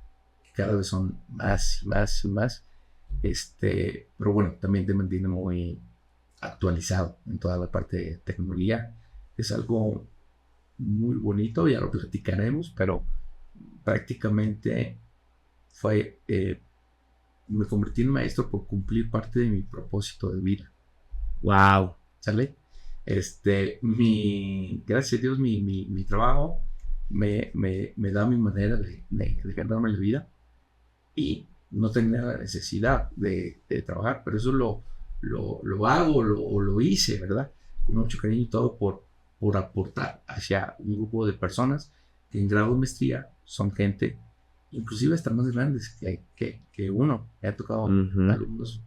que cada vez son más y más y más. Pero bueno, también te mantiene muy actualizado en toda la parte de tecnología. Es algo muy bonito, ya lo platicaremos, pero prácticamente fue, me convertí en maestro por cumplir parte de mi propósito de vida. Wow. ¿Sale? Gracias a Dios, mi trabajo me da mi manera de ganarme la vida, y no tenía la necesidad de trabajar, pero eso lo hago, lo hice, ¿verdad? Con mucho cariño y todo por aportar hacia un grupo de personas que en grado de maestría son gente, inclusive hasta más grandes que uno. Me ha tocado alumnos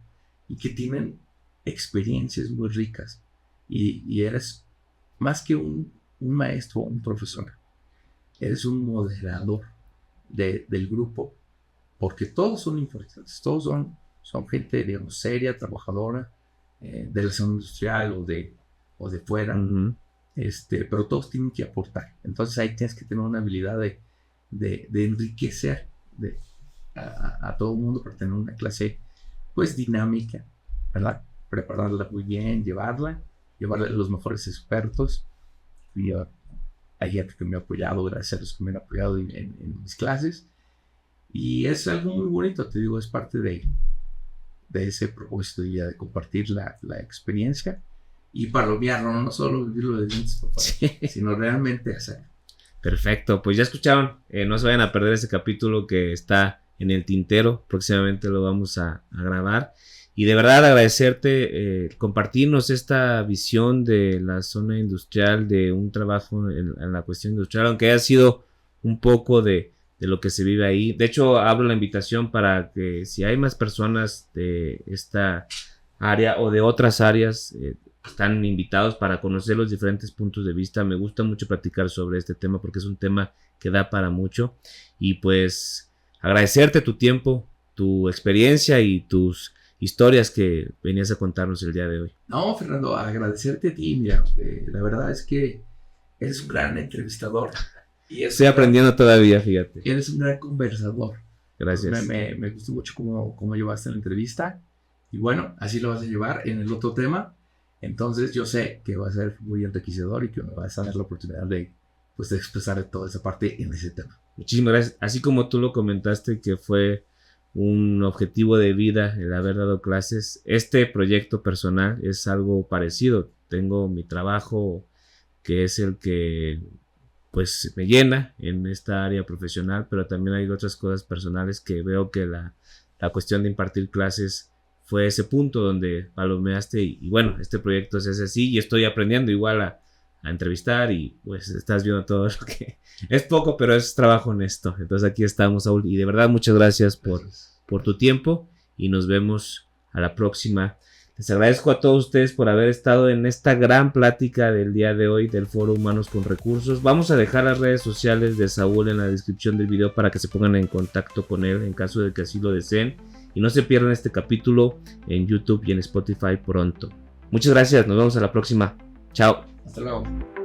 y que tienen experiencias muy ricas, y eres más que un maestro o un profesor, eres un moderador del grupo, porque todos son importantes, todos son gente, digamos, seria, trabajadora, de la zona industrial o de fuera, pero todos tienen que aportar. Entonces ahí tienes que tener una habilidad de enriquecer a todo el mundo para tener una clase, pues, dinámica, ¿verdad? Prepararla muy bien, llevarle a los mejores expertos. Y hay gente que me ha apoyado, gracias a los que me han apoyado en mis clases. Y es algo muy bonito, te digo, es parte de ese propósito de compartir la experiencia y palomearlo, no solo vivirlo de dientes, papá, sino realmente hacerlo. Perfecto, pues ya escucharon, no se vayan a perder ese capítulo que está en el tintero, próximamente lo vamos a grabar. Y de verdad agradecerte compartirnos esta visión de la zona industrial, de un trabajo en la cuestión industrial, aunque haya sido un poco de lo que se vive ahí. De hecho, abro la invitación para que si hay más personas de esta área o de otras áreas, están invitados para conocer los diferentes puntos de vista. Me gusta mucho platicar sobre este tema porque es un tema que da para mucho. Y pues agradecerte tu tiempo, tu experiencia y tus historias que venías a contarnos el día de hoy. No, Fernando, agradecerte a ti. Mira, la verdad es que eres un gran entrevistador. Estoy aprendiendo todavía, fíjate. Eres un gran conversador. Gracias. Me gustó mucho cómo llevaste la entrevista. Y bueno, así lo vas a llevar en el otro tema. Entonces yo sé que va a ser muy enriquecedor y que me vas a dar la oportunidad de expresar toda esa parte en ese tema. Muchísimas gracias. Así como tú lo comentaste que fue un objetivo de vida el haber dado clases, este proyecto personal es algo parecido. Tengo mi trabajo que es el que pues me llena en esta área profesional, pero también hay otras cosas personales que veo que la cuestión de impartir clases fue ese punto donde palomeaste y bueno, este proyecto es así y estoy aprendiendo igual a entrevistar y pues estás viendo todo lo que es poco, pero es trabajo honesto. Entonces aquí estamos, Saúl, y de verdad muchas gracias por tu tiempo y nos vemos a la próxima. Les agradezco a todos ustedes por haber estado en esta gran plática del día de hoy del Foro Humanos con Recursos. Vamos a dejar las redes sociales de Saúl en la descripción del video para que se pongan en contacto con él en caso de que así lo deseen. Y no se pierdan este capítulo en YouTube y en Spotify pronto. Muchas gracias, nos vemos a la próxima. Chao. Hasta luego.